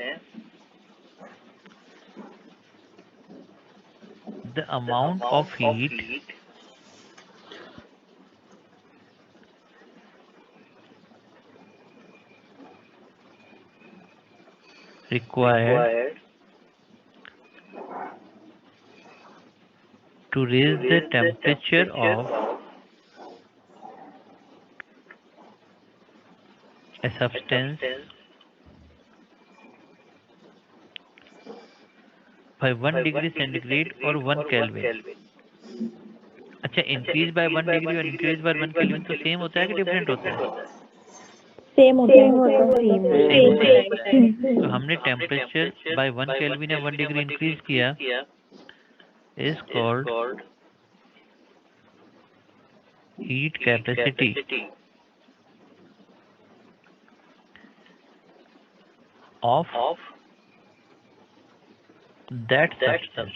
the amount of heat required to raise the temperature of a substance by 1 degree centigrade or 1 Kelvin. अच्छा, इंक्रीज बाय 1 डिग्री और इंक्रीज बाय 1 केल्विन तो सेम होता है कि डिफरेंट होता है? सेम होता है। तो हमने टेम्परेचर बाय 1 केल्विन या 1 डिग्री इंक्रीज किया, is called heat capacity of that substance.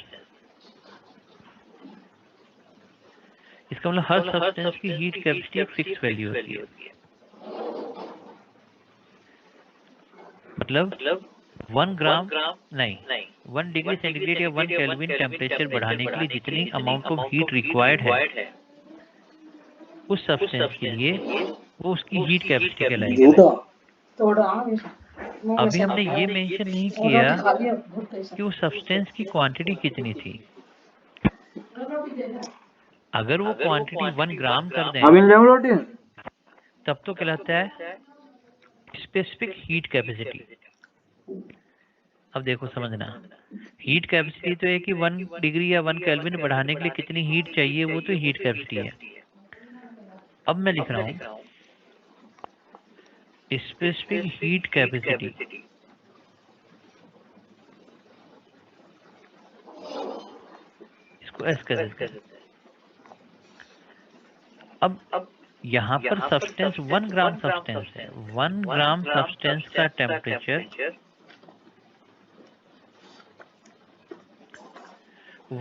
इसका मतलब हर सब्सटेंस की हीट कैपेसिटी एक फिक्स वैल्यू होती है। मतलब 1 ग्राम नहीं, 1 डिग्री सेंटीग्रेड या 1 केल्विन टेम्परेचर बढ़ाने के लिए जितनी अमाउंट ऑफ हीट रिक्वायर्ड है उस सब्सटेंस के लिए, वो उसकी हीट कैपेसिटी कहलाएगी। अभी हमने ये मेंशन नहीं किया कि उस सब्सटेंस की क्वांटिटी कितनी थी। अगर वो क्वांटिटी 1 ग्राम कर दें तब तो कहलाता है स्पेसिफिक हीट कैपेसिटी। अब देखो समझना, हीट कैपेसिटी तो है कि 1 डिग्री या 1 केल्विन बढ़ाने के लिए कितनी हीट चाहिए, वो तो हीट कैपेसिटी है। अब मैं लिख रहा हूँ स्पेसिफिक हीट कैपेसिटी इसको एस कर देते हैं। अब यहाँ पर सब्सटेंस 1 ग्राम सब्सटेंस है। 1 ग्राम सब्सटेंस का टेम्परेचर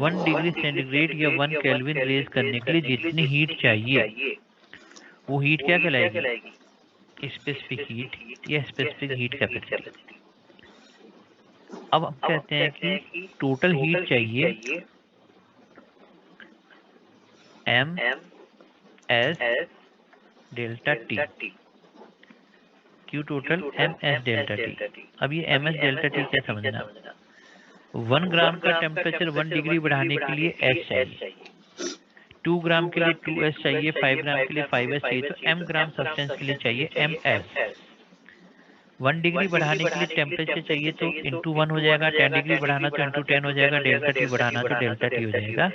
1 डिग्री सेंटीग्रेड या 1 केल्विन रेज करने के लिए जितनी हीट चाहिए, वो हीट क्या कहलाएगी? स्पेसिफिक हीट या स्पेसिफिक हीट कैपेसिटी। अब हम कहते हैं कि टोटल हीट चाहिए M S delta T, Q total M S delta T. अब ये एम एस डेल्टा टी क्या समझना, 1 ग्राम का टेम्परेचर 1 डिग्री बढ़ाने के लिए एस चाहिए, 2 ग्राम के लिए 2s चाहिए, 5 ग्राम के लिए 5s चाहिए, तो m ग्राम सब्सटेंस के लिए चाहिए ms। 1 डिग्री बढ़ाने के लिए टेम्परेचर चाहिए तो इंटू 1 हो जाएगा, 10 डिग्री बढ़ाना तो इंटू 10 हो जाएगा, डेल्टा टी बढ़ाना तो डेल्टा टी हो जाएगा।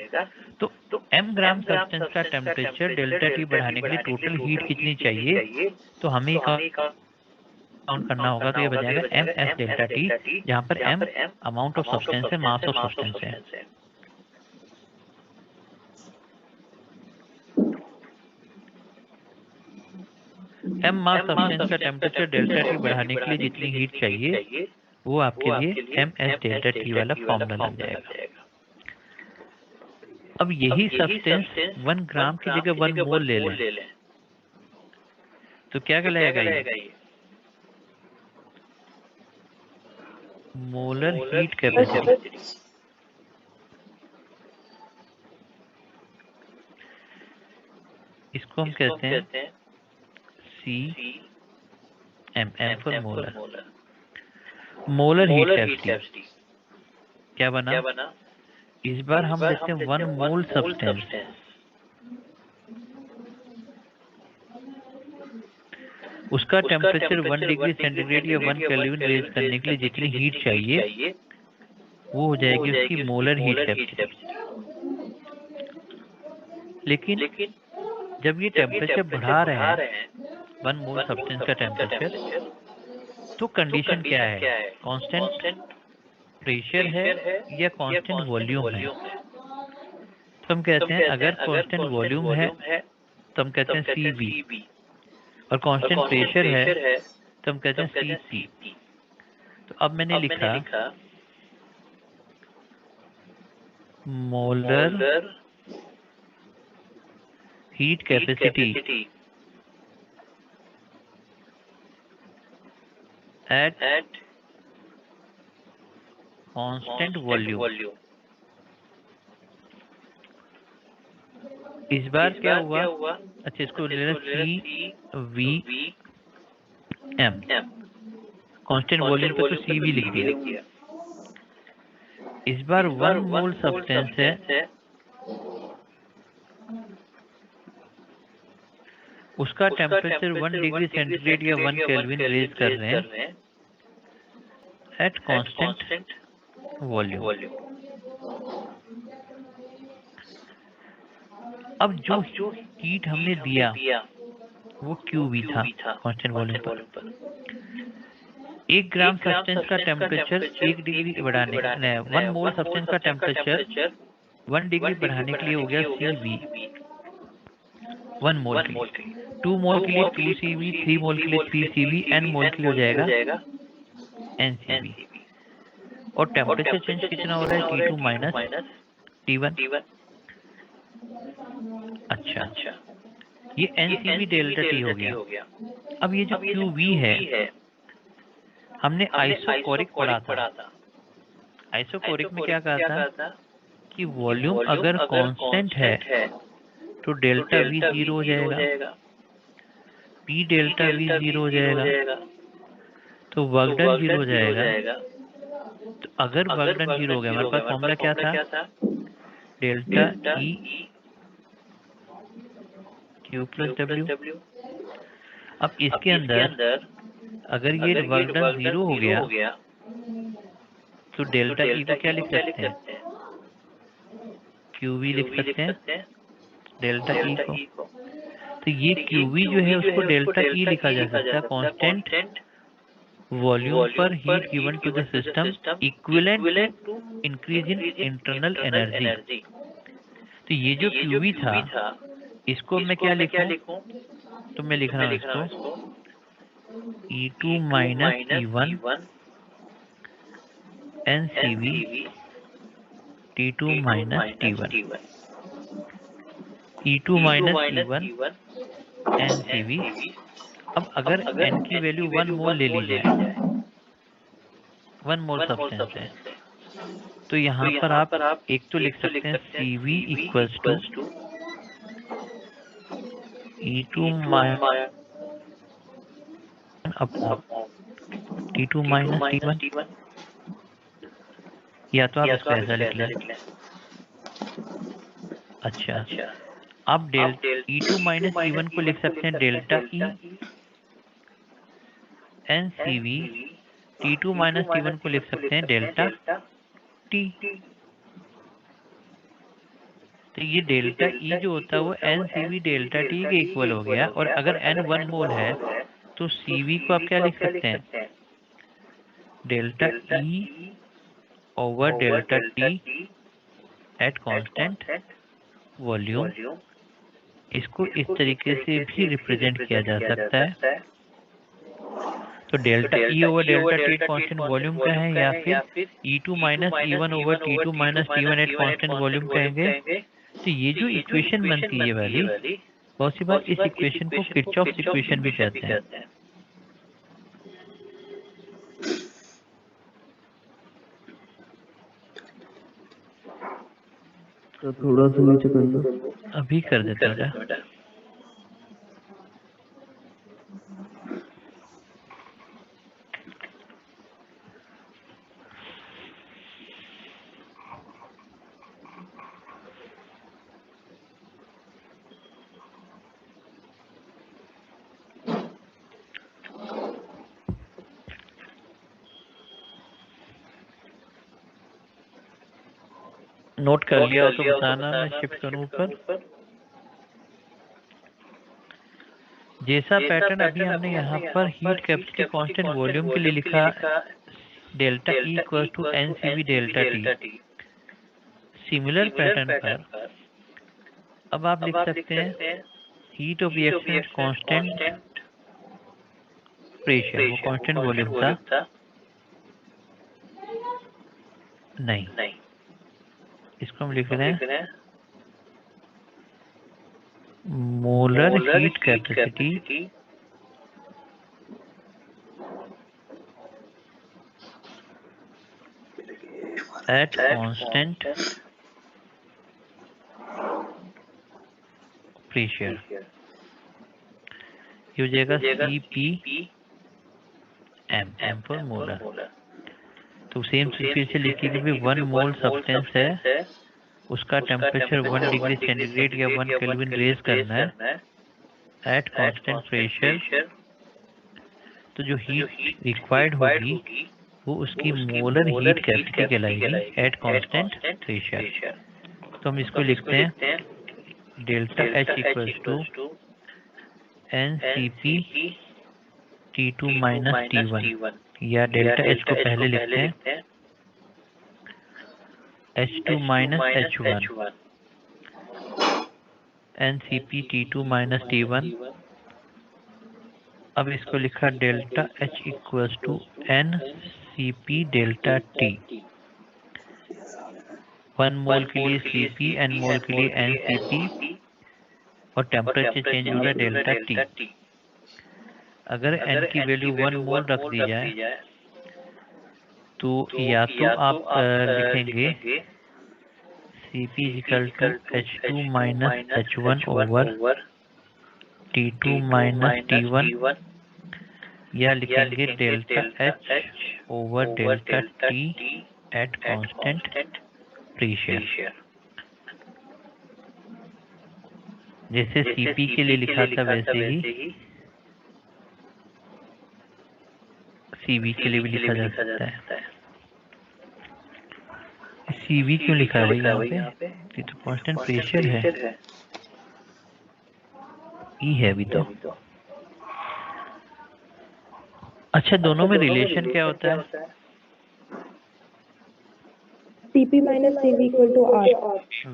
तो m ग्राम सब्सटेंस का टेम्परेचर डेल्टा टी बढ़ाने के लिए टोटल हीट कितनी चाहिए, तो हमें काउंट करना होगा। तो ये बन जाएगा ms डेल्टा टी, जहाँ पर m अमाउंट ऑफ सब्सटेंस है, मास ऑफ सब्सटेंस है। m मास सब्सटेंस का टेम्परेचर डेल्टा टी बढ़ाने के लिए जितनी हीट चाहिए, वो आपके लिए ms डेल्टा टी वाला फॉर्मूला लग जाएगा। अब यही सब्सटेंस 1 ग्राम की जगह 1 मोल ले लें तो क्या कहलाएगा ये? Molar heat capacity. इसको हम कहते हैं CM, M for molar. Molar heat capacity क्या बना? इस बार हम देखते हैं 1 मोल सब्सटेंस, उसका टेम्परेचर 1 डिग्री सेंटीग्रेड या 1 केल्विन रेज करने के लिए जितनी हीट चाहिए, वो हो जाएगी उसकी मोलर हीट कैपेसिटी। लेकिन जब ये टेम्परेचर बढ़ा रहे हैं 1 मोल सब्सटेंस का टेम्परेचर, तो कंडीशन क्या है? कांस्टेंट प्रेशर है या कांस्टेंट वॉल्यूम है? तो हम कहते हैं अगर कांस्टेंट वॉल्यूम है तो हम कहते हैं CV, और कांस्टेंट प्रेशर है तो हम कहते हैं CP। तो अब मैंने लिखा molar heat capacity at constant volume. इस बार क्या हुआ? अच्छा, इसको ले लें CVM, कांस्टेंट वॉल्यूम पे तो CV लिख दिया। इस बार 1 मोल सब्सटेंस है उसका टेम्परेचर 1 डिग्री सेंटीग्रेड या 1 केल्विन रेज कर रहे हैं एट कांस्टेंट वॉल्यूम। अब जो हीट हमने दिया वो क्यूवी था कांस्टेंट वॉल्यूम पर। 1 ग्राम सब्सटेंस का टेम्परेचर 1 डिग्री बढ़ाने 1 मोल सब्सटेंस का टेम्परेचर 1 डिग्री बढ़ाने के लिए हो गया CV 1 मोल के लिए, 2 मोल के लिए 2 CV, 3 मोल के लिए 3 CV, n मोल के लिए हो जाएगा NCV। और टेम्परेचर चेंज कितना हो रहा है T2 माइनस T1। अच्छा, ये NCV डेल्टा T हो गया। अब ये जो QV है हमने आइसोकोरिक पढ़ा था। आइसोकोरिक में क्या कहा था कि वॉल्यूम अगर कांस्टेंट है तो डेल्टा V 0 हो जाएगा, P डेल्टा V 0 हो जाएगा, तो वर्क डन 0 हो जाएगा। तो अगर वर्क डन 0 हो गया, हमारे पास फॉर्मूला क्या था, delta E Q plus W। अब इसके अंदर अगर ये वर्क डन 0 हो गया तो डेल्टा E को क्या लिख सकते हैं, QV लिख सकते हैं डेल्टा E को। तो ये QV जो है उसको डेल्टा E लिखा जा सकता है, कांस्टेंट वॉल्यूम पर heat given to the system equivalent to increase in internal energy. तो ये जो QV था इसको मैं क्या लिखूं, तो मैं लिख रहा हूँ इसको E2 minus E1 NCV T2 minus T1, E2 minus E1 NCV। अब अगर N की वैल्यू 1 मोल ले ली जाए, 1 मोल सब्सटेंस है, तो यहाँ पर आप एक तो लिख सकते हैं CV equals to E2 minus upon T2 minus T1, या तो आप इसको ऐसा लिख लें। अच्छा, आप E2 माइनस E1 को लिख सकते हैं delta E NCV, T2 minus T1 को लिख सकते हैं डेल्टा T। तो ये डेल्टा E जो होता है वो NCV डेल्टा T के इक्वल हो गया। और अगर N 1 मोल है तो CV को आप क्या लिख सकते हैं, delta E over delta T at constant volume. इसको इस तरीके से भी रिप्रेजेंट किया जा सकता है। तो delta E over delta T at constant volume का है, या फिर E2 minus E1 over T2 minus T1 eight constant volume कहेंगे। तो ये जो इक्वेशन बनती है वाली, बहुत सी बार इस इक्वेशन को किरचॉफ इक्वेशन भी कहते हैं। तो थोड़ा सा नीचे कर दो, अभी कर देता हूँ। नोट कर लिया हो तो बताना, मैं शिफ्ट करूं ऊपर। जैसा पैटर्न अभी हमने यहाँ पर हीट कैपेसिटी कांस्टेंट वॉल्यूम के लिए लिखा, delta E equal to NCV delta T, similar pattern पर अब आप लिख सकते हैं heat of reaction constant pressure, वो कांस्टेंट वॉल्यूम था नहीं, इसको हम लिख रहे हैं molar heat capacity at constant pressure. ये हो जाएगा CPM पर मोलर। तो सेम चीज फिर से लिखी कि 1 मोल सब्सटेंस है उसका टेम्परेचर 1 डिग्री सेंटीग्रेड या 1 केल्विन रेज करना है एट कांस्टेंट प्रेशर, तो जो हीट रिक्वायर्ड होगी वो उसकी मोलर हीट कैपेसिटी कहलाएगी एट कांस्टेंट प्रेशर। तो हम इसको लिखते हैं delta H equals to NCP T2 minus T1, या डेल्टा H को पहले लिखते हैं H2 minus H1 NCP T2 minus T1। अब इसको लिखा delta H equals to NCP delta T, 1 mole के लिए Cp, n मोल के लिए NCP, और टेम्परेचर चेंज हो रहा है डेल्टा T। अगर n की वैल्यू 1 मोल रख दी जाए तो या तो आप लिखेंगे Cp equal to H2 minus H1 over T2 minus T1, या लिखेंगे delta H over delta T at constant pressure. जैसे Cp के लिए लिखा था वैसे ही Cv के लिए भी लिखा जा सकता है। Cv क्यों लिखा है भाई यहाँ पे? ये तो कांस्टेंट प्रेशर है, ई है अभी तो। अच्छा, दोनों में रिलेशन क्या होता है? Cp minus Cv equal to R.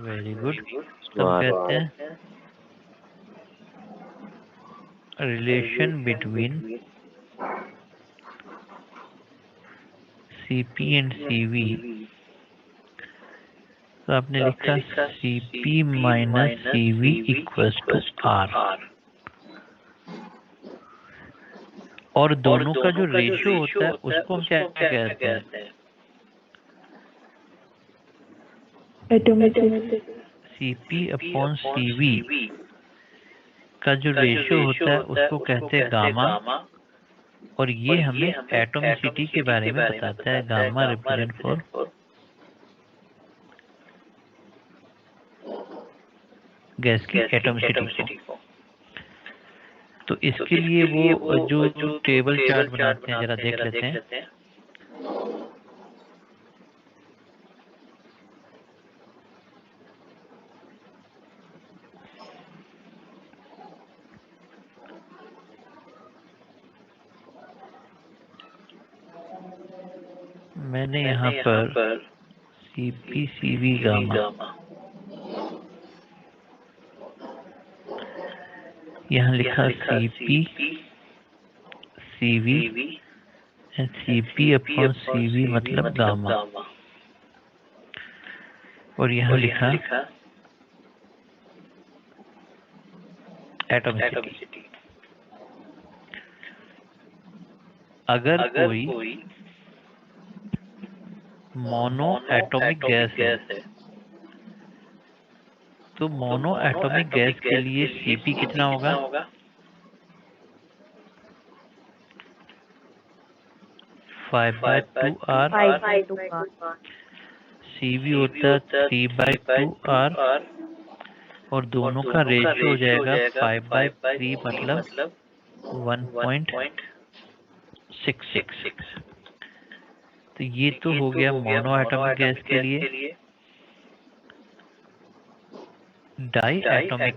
Very good. तो हम कहते हैं relation between Cp and Cv। तो आपने लिखा Cp minus Cv equals to R, और दोनों का जो रेशियो होता है उसको हम क्या कहते हैं? Cp अपॉन Cv का जो रेशियो होता है उसको कहते हैं गामा, और ये हमें एटॉमिसिटी के बारे में बताता है। गामा रिप्रेजेंट फॉर गैस की एटॉमिसिटी को। तो इसके लिए वो जो टेबल चार्ट बनाते हैं जरा देख लेते हैं। मैंने यहाँ पर Cp Cv गामा यहाँ लिखा Cp Cv and Cp upon Cv मतलब गामा, और यहाँ लिखा एटॉमिसिटी। अगर कोई मोनो एटॉमिक गैस है तो मोनो एटॉमिक गैस के लिए Cp कितना होगा? 5/2R। Cv होता है 3/2R, और दोनों का रेशियो हो जाएगा 5/3 मतलब 1.66। तो ये तो हो गया मोनो एटॉमिक गैस के लिए। डाई एटॉमिक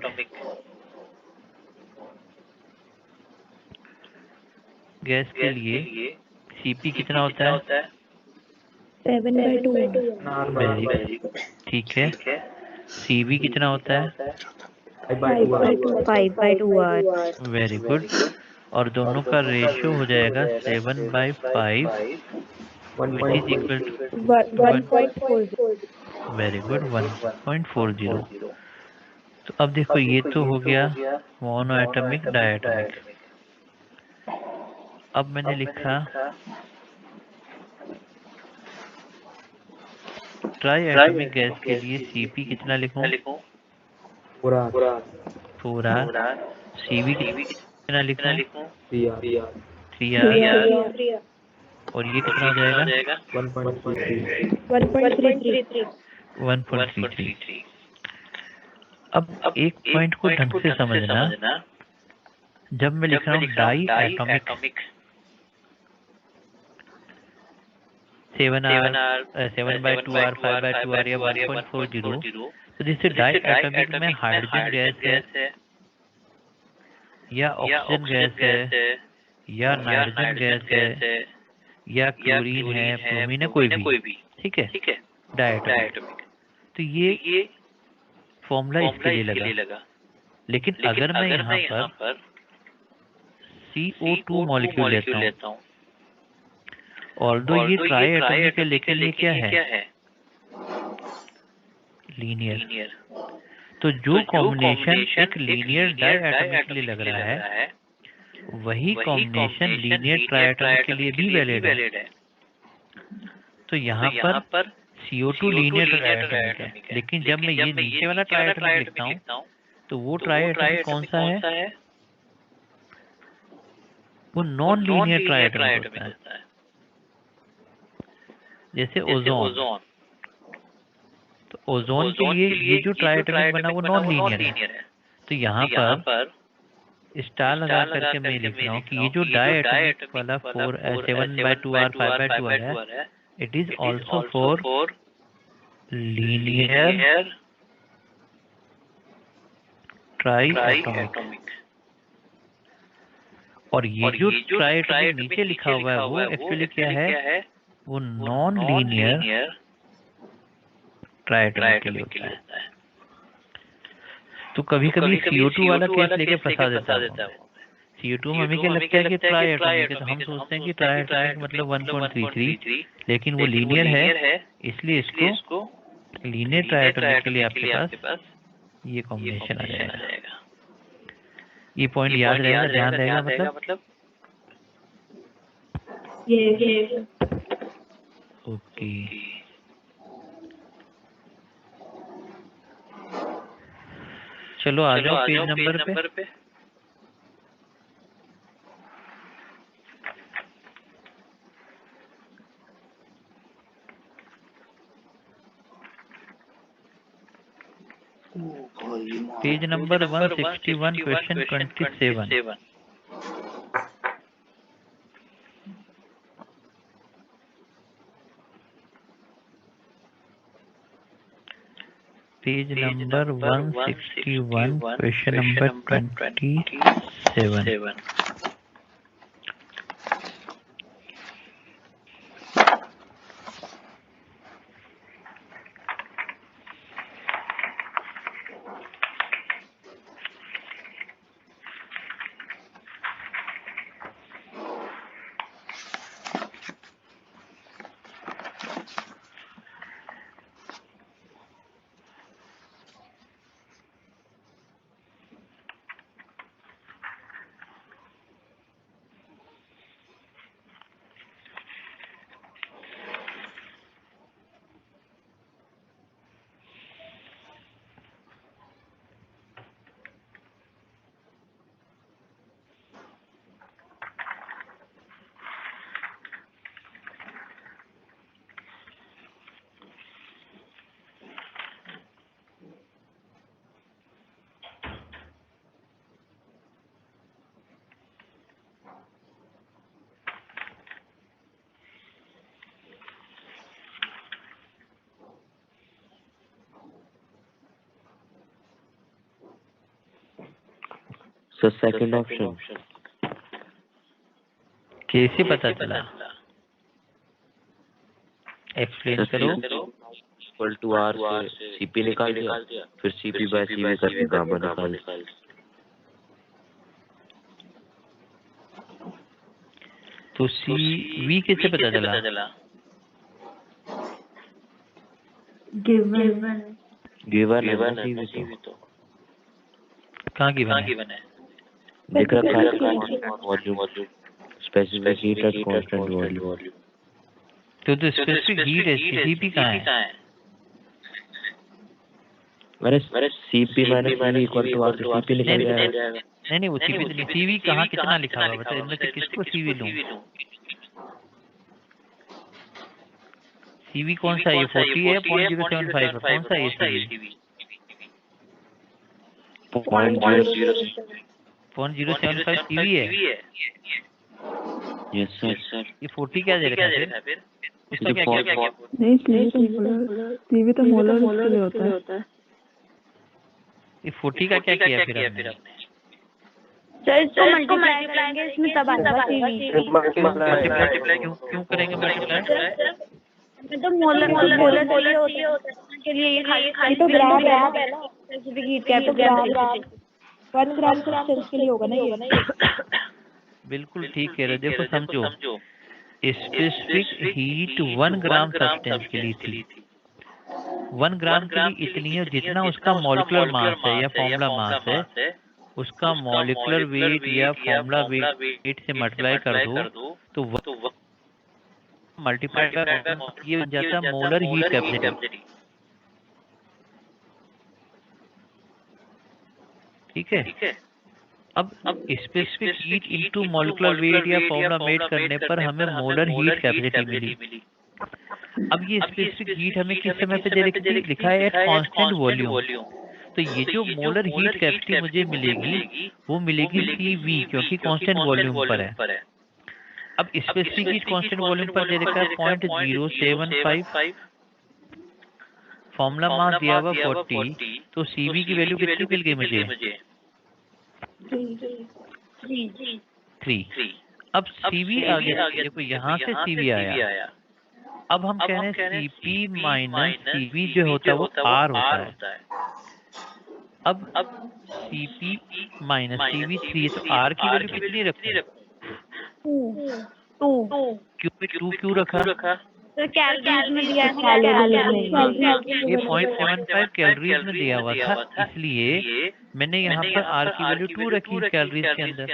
गैस के लिए Cp कितना होता है? 7/2. वेरी ठीक है। Cv कितना होता है? 5/2R. Very good. और दोनों का रेशियो हो जाएगा 7/5 which is equal to 1.40. Very good 1.40। तो अब देखो ये तो हो गया मोनो एटॉमिक डायटॉमिक। अब मैंने लिखा ट्राई एटॉमिक गैस के लिए Cp कितना लिखूं? पूरा। Cv कितना लिखूं? 3R। और ये कितना हो जाएगा? 1.33. 1.33। अब एक पॉइंट को ढंग से समझना, जब मैं लिख रहा हूँ डाई एटॉमिक 7/2R 5/2R या 1.40, तो जैसे डाई एटॉमिक में हाइड्रोजन गैस है या ऑक्सीजन गैस है या नाइट्रोजन गैस है या क्लोरीन है, ब्रोमीन है, कोई भी, ठीक है, डाई एटॉमिक। तो ये फॉर्मूला इसके लिए लगा। लेकिन अगर मैं यहाँ पर CO2 मॉलिक्यूल लेता हूँ, ऑल्दो ये ट्राई एटॉमिक है, लेकिन ये क्या है, लीनियर। तो जो कॉम्बिनेशन एक लीनियर डाई एटॉमिक के लिए लग रहा है, वही कॉम्बिनेशन लीनियर ट्राई एटॉमिक के लिए भी वैलिड है। तो यहाँ पर CO2 लीनियर ट्राई एटॉमिक है, लेकिन जब मैं ये नीचे वाला ट्राई एटॉमिक लिखता हूँ, तो वो ट्राई एटॉमिक कौन सा है, वो नॉन लीनियर ट्राई एटॉमिक होता है। जैसे ओजोन, तो ओजोन के लिए ये जो ट्राई एटॉमिक बना वो नॉन लीनियर है। तो यहाँ पर स्टार लगा करके मैं लिख रहा हूँ कि ये जो डाई एटॉमिक वाला 7/2R 5/2R है, it is also for linear try atomic. और ये जो ट्राई एटॉमिक नीचे लिखा हुआ है वो एक्चुअली क्या है, वो नॉन लीनियर ट्राई एटॉमिक के लिए होता है। तो कभी कभी CO2 वाला केस लेके फंसा देता है। CO2 में हमें क्या लगता है कि ट्राई एटॉमिक है, तो हम सोचते हैं कि ट्राई एटॉमिक मतलब 1.33, लेकिन वो लीनियर है, इसलिए इसको लीनियर ट्राई एटॉमिक के लिए आपके पास ये कॉम्बिनेशन आ जाएगा। ये पॉइंट याद रहेगा, ध्यान रहेगा, मतलब ये ओके। चलो आ जाओ पेज नंबर पे। Page number 161, question 27। Page number 161, question number 27। So second option. कैसे पता चला, एक्सप्लेन करो। इक्वल टू R से CP निकाल दिया, फिर CP/CV करके गामा निकाल दिया। तो CV कैसे पता चला, गिवन है ना CV तो कहाँ गिवन है? लिख रखा है volume, specific heat at constant volume. तो स्पेसिफिक हीट है, CP कहाँ है? मेरे CP minus CV equal to R से CP निकल जाएगा। नहीं वो CP नहीं, CV कहाँ कितना लिखा हुआ है, बता इनमें से किसको CV लूं? सीवी कौन सा है? 40 है 0.075 है, कौन सा है ये सीवी? 0.075 सीवी है। Yes sir. ये 40 क्या दे रखा है फिर? उसका क्या क्या? नहीं सीवी तो मोलर इसके लिए होता है। ये 40 का क्या किया फिर आपने? सर इसको मल्टीप्लाई करेंगे, इसमें तब आएगा सीवी। मल्टीप्लाई क्यों करेंगे मल्टीप्लाई? तो मोलर के लिए ये खाली तो ग्राम है ना, स्पेसिफिक हीट कैपेसिटी 1 ग्राम सब्सटेंस के लिए होगा ना ये। बिल्कुल ठीक कह रहे। देखो समझो, स्पेसिफिक हीट 1 ग्राम सब्सटेंस के लिए थी। 1 ग्राम के लिए इतनी है जितना उसका मॉलिक्यूलर मास है या फॉर्मूला मास है, उसका मॉलिक्यूलर वेट या फॉर्मूला वेट से मल्टीप्लाई कर दो तो मल्टीप्लाई कर ये बन जाता है मोलर हीट कैपेसिटी। ठीक है। अब specific heat into molecular weight या फॉर्मूला मेड करने पर हमें मोलर हीट कैपेसिटी मिली। अब ये स्पेसिफिक हीट हमें किस समय पे दे रखी थी? लिखा है एट कांस्टेंट वॉल्यूम। तो ये जो मोलर हीट कैपेसिटी मुझे मिलेगी वो मिलेगी CV, क्योंकि कांस्टेंट वॉल्यूम पर है। अब स्पेसिफिक हीट कांस्टेंट वॉल्यूम पर दे रखा है 0.075, फॉर्मूला मास दिया हुआ 40, तो CV की वैल्यू कितनी मिल गई मुझे? 3। अब CV आ गया, देखो यहाँ से CV आया। अब हम कह रहे हैं CP माइनस CV जो होता है वो R होता है। अब CP माइनस CV 3, तो R की वैल्यू कितनी रखूं? 2 क्यों रखा? तो कैलोरीज में दिया है, ये 0.75 कैलोरीज में दिया हुआ था, इसलिए मैंने यहाँ पर R की वैल्यू 2 रखी कैलोरीज के अंदर।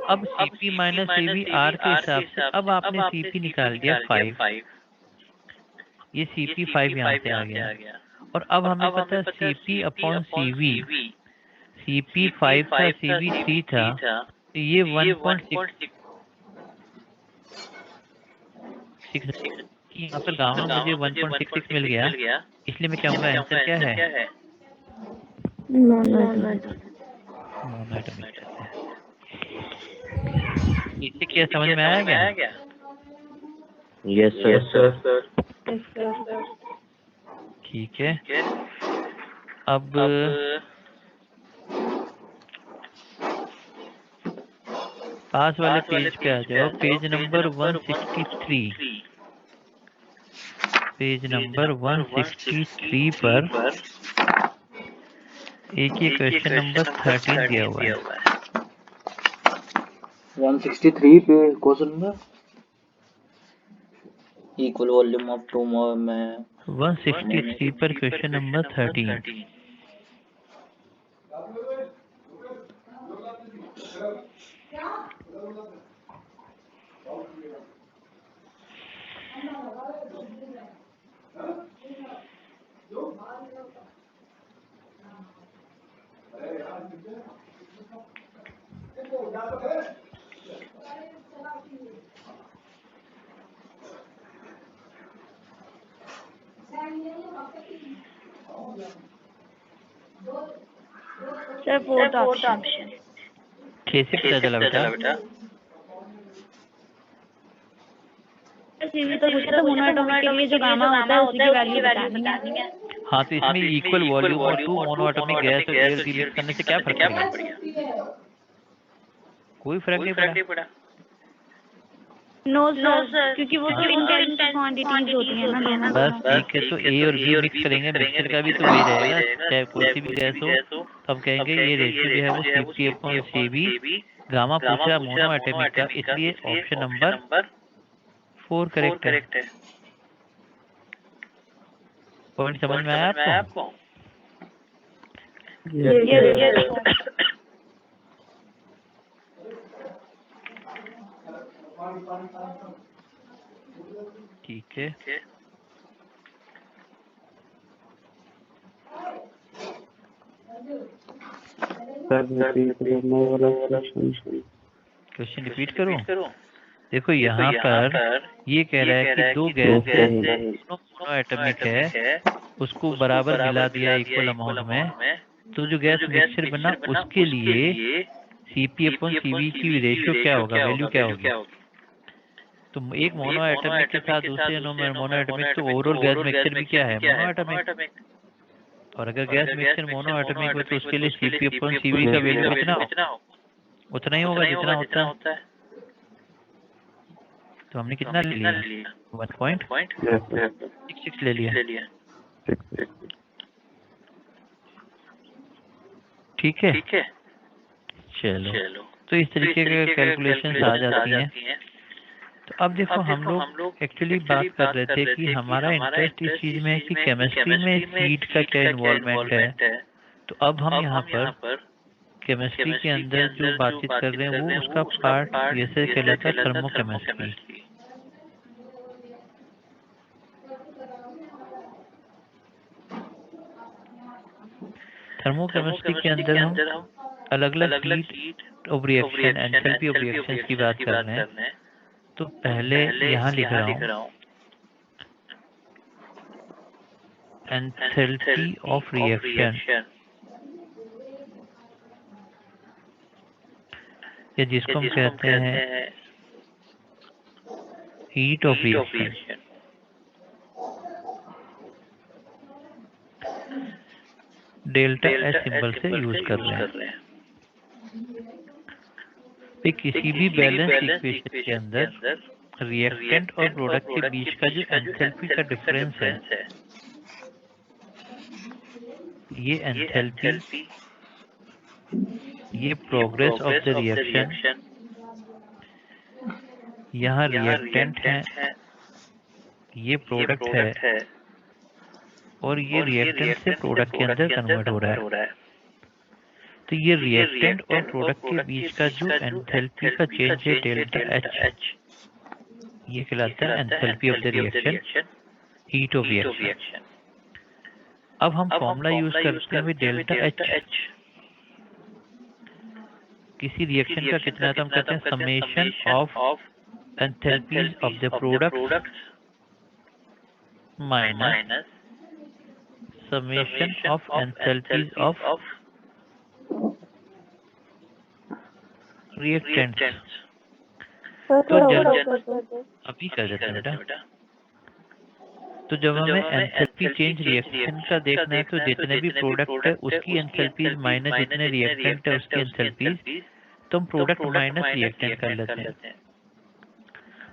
अब CP माइनस CV R के हिसाब से अब आपने CP निकाल दिया 5, ये CP 5 यहाँ से आ गया। और अब हमें पता है CP अपॉन CV, CP 5 था, CV 3 था, तो ये 1.6 यहाँ पर गामा मुझे 1.66 मिल गया, इसलिए मैं कहूँगा आंसर क्या है? मोनोएटॉमिक। इससे क्या समझ में आया क्या? Yes sir. ठीक है। अब पास वाले पेज पे आ जाओ, पेज नंबर 163। पेज नंबर 163 पर एक ही क्वेश्चन नंबर 13 दिया हुआ है। 163 पे question number equal volume of 2 में 163 पर question number 13। Sir fourth option. कैसे पता चला बेटा? सीवी तो पूछा था, मोनोएटॉमिक के लिए जो गामा होता है उसकी वैल्यू बतानी है। हाँ, तो इसमें इक्वल वॉल्यूम और 2 मोनोएटॉमिक गैस और एयर की मिक्स करने से क्या फर्क पड़ेगा? कोई फर्क नहीं पड़ा। नो सर, क्योंकि वो तो इंटेंस क्वांटिटीज होती है ना दोनों। बस ठीक है, तो A और B मिक्स करेंगे, मिक्सचर का भी तो वही रहेगा, चाहे कोई सी भी गैस हो। तो हम कहेंगे ये रेशियो जो है वो CP अपॉन CV। गामा पूछा मोनोएटॉमिक का, इसलिए ऑप्शन नंबर 4 करेक्ट है। पॉइंट समझ में आया आपको? ठीक है। क्वेश्चन रिपीट करूं? देखो यहाँ पर ये कह रहा है कि दो गैस है, दोनों मोनो एटॉमिक है, उसको बराबर मिला दिया इक्वल अमाउंट में, तो जो गैस मिक्सचर बना उसके लिए Cp/Cv की रेशियो क्या होगा, वैल्यू क्या होगी। तो एक मोनो एटॉमिक के साथ दूसरे मोनो एटॉमिक, तो ओवरऑल गैस मिक्सचर भी क्या है, मोनो एटॉमिक। और अगर गैस मिक्सचर मोनो एटॉमिक हो तो उसके लिए Cp/Cv का वैल्यू कितना हो, उतना ही होगा जितना होता है। तो हमने कितना ले लिया, 1.66 ले लिया। ठीक है, चलो तो इस तरीके के कैलकुलेशन आ जाती हैं। तो अब देखो हम लोग एक्चुअली बात कर रहे थे कि हमारा इंटरेस्ट इस चीज में है कि केमिस्ट्री में हीट का क्या इन्वॉल्वमेंट है। तो अब हम यहाँ पर केमिस्ट्री के अंदर जो बातचीत कर रहे हैं वो उसका पार्ट जैसे कहलाता है थर्मोकेमिस्ट्री। थर्मोकेमिस्ट्री के अंदर हम अलग अलग heat of reaction, enthalpy of reactions की बात कर रहे हैं। तो पहले यहाँ लिख रहा हूँ एंथैल्पी ऑफ रिएक्शन, या जिसको हम कहते हैं heat of reaction. Delta H symbol से यूज कर रहे हैं। किसी भी बैलेंस इक्वेशन के अंदर रिएक्टेंट और प्रोडक्ट के बीच का जो एंथैल्पी का डिफरेंस है, ये एंथैल्पी, ये प्रोग्रेस ऑफ द रिएक्शन, यहाँ रिएक्टेंट है, ये प्रोडक्ट है, और ये रिएक्टेंट से प्रोडक्ट के अंदर कन्वर्ट हो रहा है। तो ये रिएक्टेंट और प्रोडक्ट के बीच का जो एंथैल्पी का चेंज है डेल्टा एच, ये कहलाता है enthalpy of the reaction, heat of reaction. अब हम फॉर्मूला यूज करते हैं डेल्टा एच। किसी रिएक्शन का कितना, तो हम कहते हैं summation of enthalpies of the product minus summation of enthalpies of reactants. तो अभी कर देते हैं बेटा। तो जब हमें एंथैल्पी चेंज रिएक्शन का देखना है, तो जितने भी प्रोडक्ट है उसकी एंथैल्पीज माइनस जितने रिएक्टेंट है उसकी एंथैल्पीज, तो हम प्रोडक्ट माइनस रिएक्टेंट कर लेते हैं।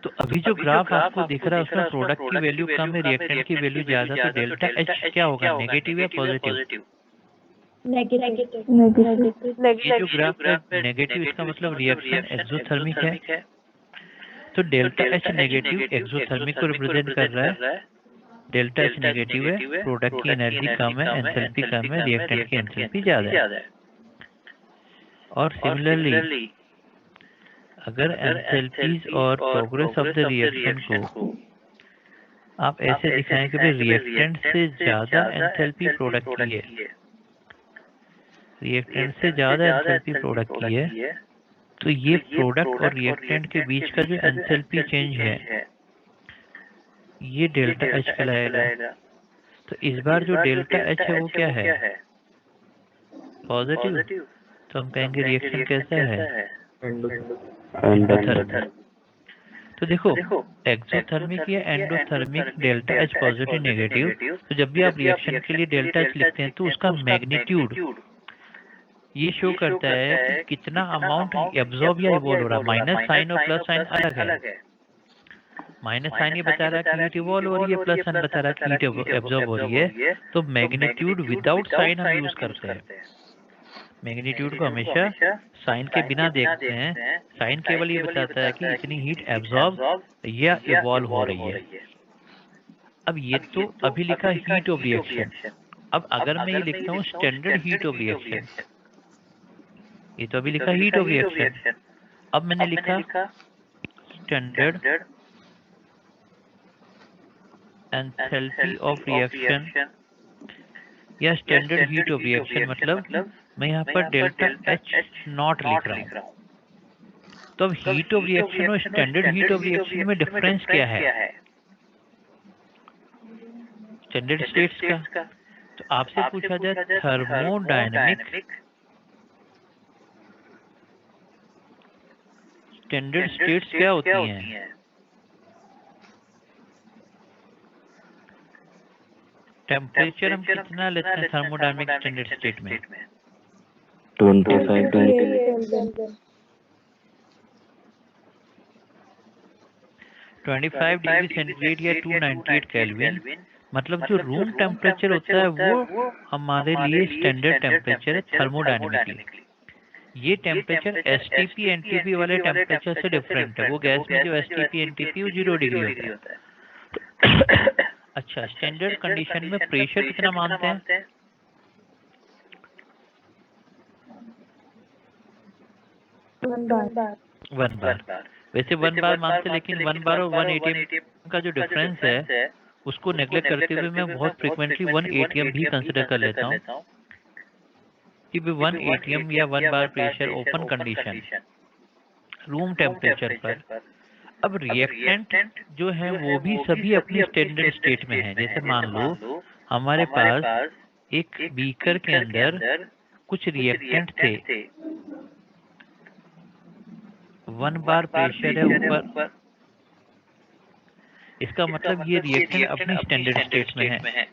तो अभी जो ग्राफ आपको दिख रहा है उसमें प्रोडक्ट की वैल्यू कम है, रिएक्टेंट की वैल्यू ज्यादा, तो डेल्टा एच क्या होगा, नेगेटिव या पॉजिटिव? नेगेटिव। ये जो ग्राफ है नेगेटिव, इसका मतलब रिएक्शन एक्सोथर्मिक है। तो डेल्टा एच नेगेटिव एक्सोथर्मिक को रिप्रेजेंट कर रहा है। डेल्टा एच नेगेटिव है, प्रोडक्ट की एनर्जी कम है, एंथैल्पी कम है, रिएक्टेंट की एंथैल्पी ज्यादा है। और सिमिलरली अगर एंथैल्पीज और प्रोग्रेस ऑफ द रिएक्शन को आप ऐसे दिखाएं कि रिएक्टेंट से ज्यादा एंथैल्पी प्रोडक्ट की है, रिएक्टेंट से ज्यादा एंथैल्पी प्रोडक्ट की है, तो ये प्रोडक्ट और रिएक्टेंट के बीच का जो एंथैल्पी चेंज है ये डेल्टा एच कहलाएगा। तो इस बार जो डेल्टा एच है वो क्या है, पॉजिटिव। तो हम कहेंगे रिएक्शन कैसा है, एंडोथर्मिक। तो देखो एक्सोथर्मिक या endothermic delta H positive negative, तो जब भी आप रिएक्शन के लिए डेल्टा एच लिखते हैं तो उसका मैग्नीट्यूड ये शो करता है कि कितना अमाउंट एब्जॉर्ब या इवॉल्व हो रहा है। माइनस साइन और प्लस साइन अलग है। माइनस साइन ये बता रहा है कि हीट इवॉल्व हो रही है, प्लस साइन बता रहा है कि हीट एब्जॉर्ब हो रही है। तो मैग्नीट्यूड विदाउट साइन हम यूज करते हैं। मैग्नीट्यूड को हमेशा साइन के बिना देखते हैं। साइन केवल ये बताता है कि इतनी हीट एब्जॉर्ब या इवॉल्व हो रही है। अब ये तो अभी लिखा हीट ऑफ रिएक्शन। अब अगर मैं ये लिखता हूँ स्टैंडर्ड हीट ऑफ रिएक्शन, ये तो अभी लिखा हीट ऑफ रिएक्शन। अब मैंने लिखा स्टैंडर्ड एंथैल्पी ऑफ रिएक्शन या स्टैंडर्ड हीट ऑफ रिएक्शन, मतलब मैं यहाँ पर डेल्टा एच नॉट लिख रहा हूँ। तो अब हीट ऑफ रिएक्शन और स्टैंडर्ड हीट ऑफ रिएक्शन में डिफरेंस क्या है? स्टैंडर्ड स्टेट्स का। तो आपसे पूछा जाए थर्मोडायनेमिक स्टैंडर्ड स्टेट्स क्या होती हैं? टेम्परेचर हम कितना लेते हैं थर्मोडायनेमिक स्टैंडर्ड स्टेट में? 25 डिग्री सेंटीग्रेड या 298 केल्विन। मतलब जो रूम टेम्परेचर होता है वो हमारे लिए स्टैंडर्ड टेम्परेचर है थर्मोडायनेमिकली। ये टेम्परेचर एसटीपी एनटीपी वाले टेम्परेचर से डिफरेंट है। वो गैस में जो एसटीपी एनटीपी वो 0 डिग्री होता है। अच्छा, स्टैंडर्ड कंडीशन में प्रेशर कितना मानते हैं? 1 बार। वैसे 1 बार मानते, लेकिन 1 बार और 1 एटीएम का जो डिफरेंस है उसको नेग्लेक्ट करते हुए मैं बहुत फ्रिक्वेंटली 1 एटीएम भी कंसिडर कर लेता हूँ कि 1 एटीएम या 1 bar pressure open condition room temperature पर। अब रिएक्टेंट जो है वो भी सभी अपनी स्टैंडर्ड स्टेट में है। जैसे मान लो हमारे पास एक बीकर के अंदर कुछ रिएक्टेंट थे, 1 बार प्रेशर है ऊपर, इसका मतलब ये रिएक्टेंट अपनी स्टैंडर्ड स्टेट में है।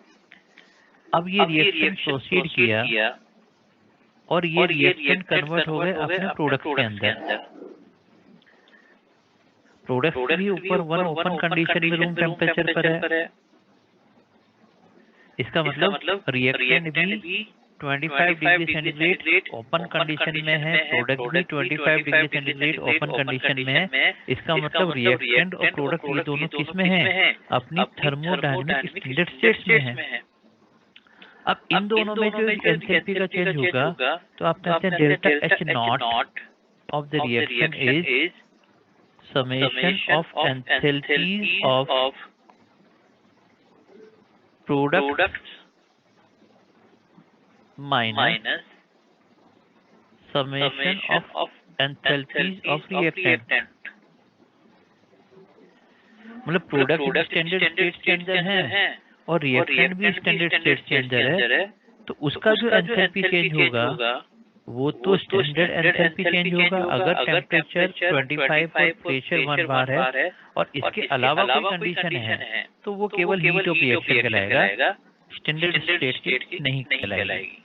अब ये रिएक्शन प्रोसीड किया और ये रिएक्टेंट कन्वर्ट हो गए अपने प्रोडक्ट के अंदर। प्रोडक्ट भी ऊपर 1 ओपन कंडीशन में रूम टेम्परेचर पर है। इसका मतलब रिएक्टेंट भी 25 डिग्री सेंटीग्रेड ओपन कंडीशन में है, प्रोडक्ट भी 25 डिग्री सेंटीग्रेड ओपन कंडीशन में है। इसका मतलब रिएक्टेंट और प्रोडक्ट ये दोनों किस में है? अपनी थर्मोडायनेमिक स्टैंडर्ड स्टेट्स में है। अब इन दोनों में जो एंथैल्पी का चेंज होगा तो आप कहते हैं delta H not of the reaction is summation of enthalpies of products minus summation of enthalpies of reactant। मतलब प्रोडक्ट स्टैंडर्ड स्टेट के अंदर है और रिएक्टेंट भी स्टैंडर्ड स्टेट के अंदर है, तो उसका जो एंथैल्पी चेंज होगा वो तो स्टैंडर्ड एंथैल्पी चेंज होगा अगर टेम्परेचर 25 और प्रेशर 1 बार है और इसके अलावा कोई कंडीशन है तो वो केवल हीट ऑफ रिएक्शन कहलाएगा, स्टैंडर्ड स्टेट नहीं कहलाएगी।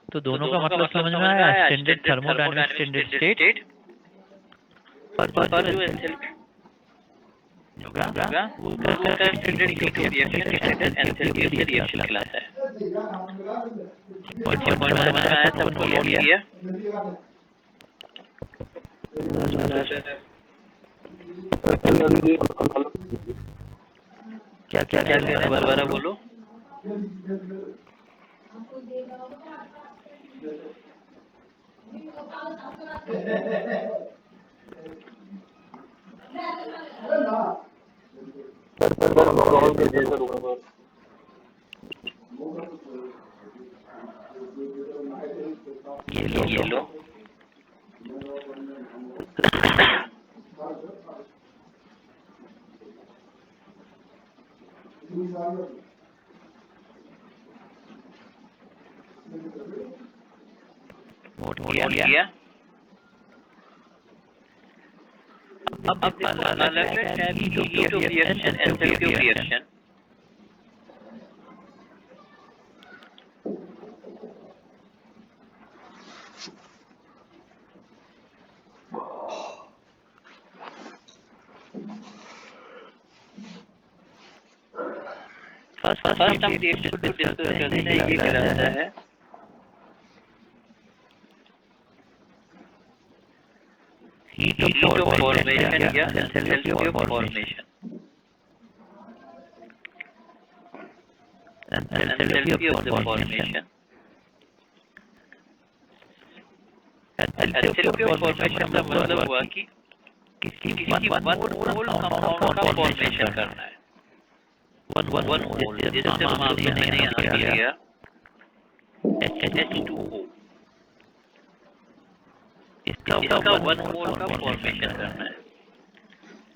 तो दोनों का मतलब समझ में आया? स्टैंडर्ड थर्मोडायनेमिक स्टैंडर्ड स्टेट पर जो एंथैल्पी होगा वो standard heat of reaction standard enthalpy of reaction कहलाता है। क्या बार बोलो। ये लो नोट किया। अब अलग है heat of reaction enthalpy of reaction. First हम रिएक्शन को डिस्कस करते हैं। ये कहलाता है heat of formation या enthalpy of formation। enthalpy of the formation, enthalpy of formation का मतलब हुआ कि किसी वन मोल कंपाउंड का फॉर्मेशन करना है। वन मोल जैसे मामले में यहाँ लिया H2O, इसका वन मोल का फॉर्मेशन करना है।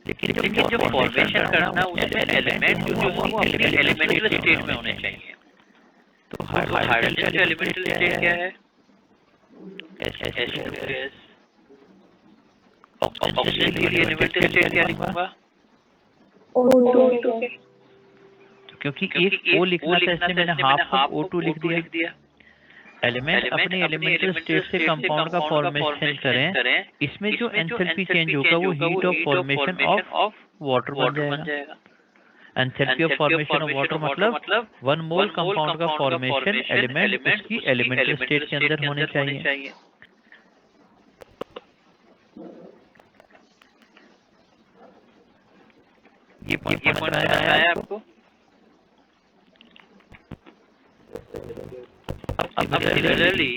लेकिन जो फॉर्मेशन करना उसमें एलिमेंट जो है वो अपने एलिमेंटल स्टेट में होने चाहिए। तो हाइड्रोजन का एलिमेंटल स्टेट क्या है? H2S। ऑक्सीजन के लिए एलिमेंटल स्टेट क्या लिखूंगा? O2। क्योंकि एक O लिखना था इसलिए मैंने हाफ O2 लिख दिया। एलिमेंट अपने एलिमेंटल स्टेट से कंपाउंड का फॉर्मेशन करें, इसमें जो एंथैल्पी चेंज होगा वो heat of formation of water बन जाएगा। Enthalpy of formation of water मतलब 1 मोल कंपाउंड का फॉर्मेशन एलिमेंट उसकी एलिमेंटल स्टेट के अंदर होने चाहिए। ये पॉइंट आया आपको? अब सिमिलरली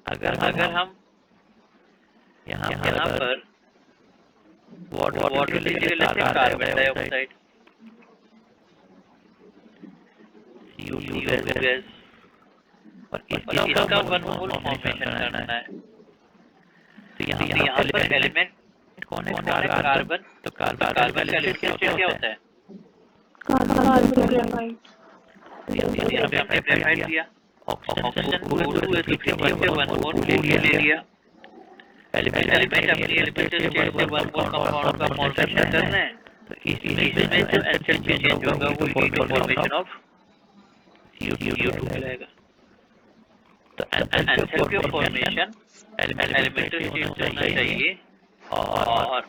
अगर हम यहाँ पर वाटर की जगह लेते हैं कार्बन डाइऑक्साइड, CO2 गैस, और इसका 1 मोल फॉर्मेशन करना है। तो यहाँ पर एलिमेंट कौन है? कार्बन। तो कार्बन का एलिमेंट क्या होता है? Carbon graphite. हमने ग्रेफाइट दिया। ऑक्सीजन O2 है तो फिर 1 मोल ले लिया। एलिमेंट अपनी एलिमेंटल स्टेट से 1 मोल कंपाउंड का फॉर्मेशन करना है। तो इसमें जो एंथैल्पी चेंज होगा वो heat of formation of CO2 कहलाएगा। तो enthalpy of formation elemental state से होना चाहिए और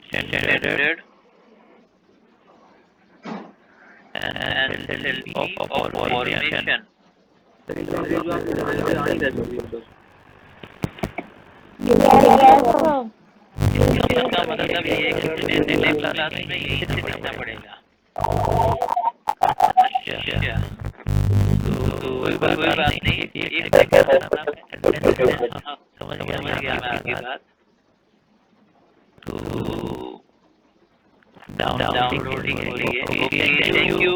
स्टैंडर्ड एंथैल्पी ऑफ फॉर्मेशन। इसका मतलब ये है कि नेक्स्ट क्लास में ये सीखना पड़ेगा। अच्छा, तो कोई बात नहीं, एक समझ गया मैं आपकी बात। तो डाउनलोडिंग हो रही है। Okay, thank you.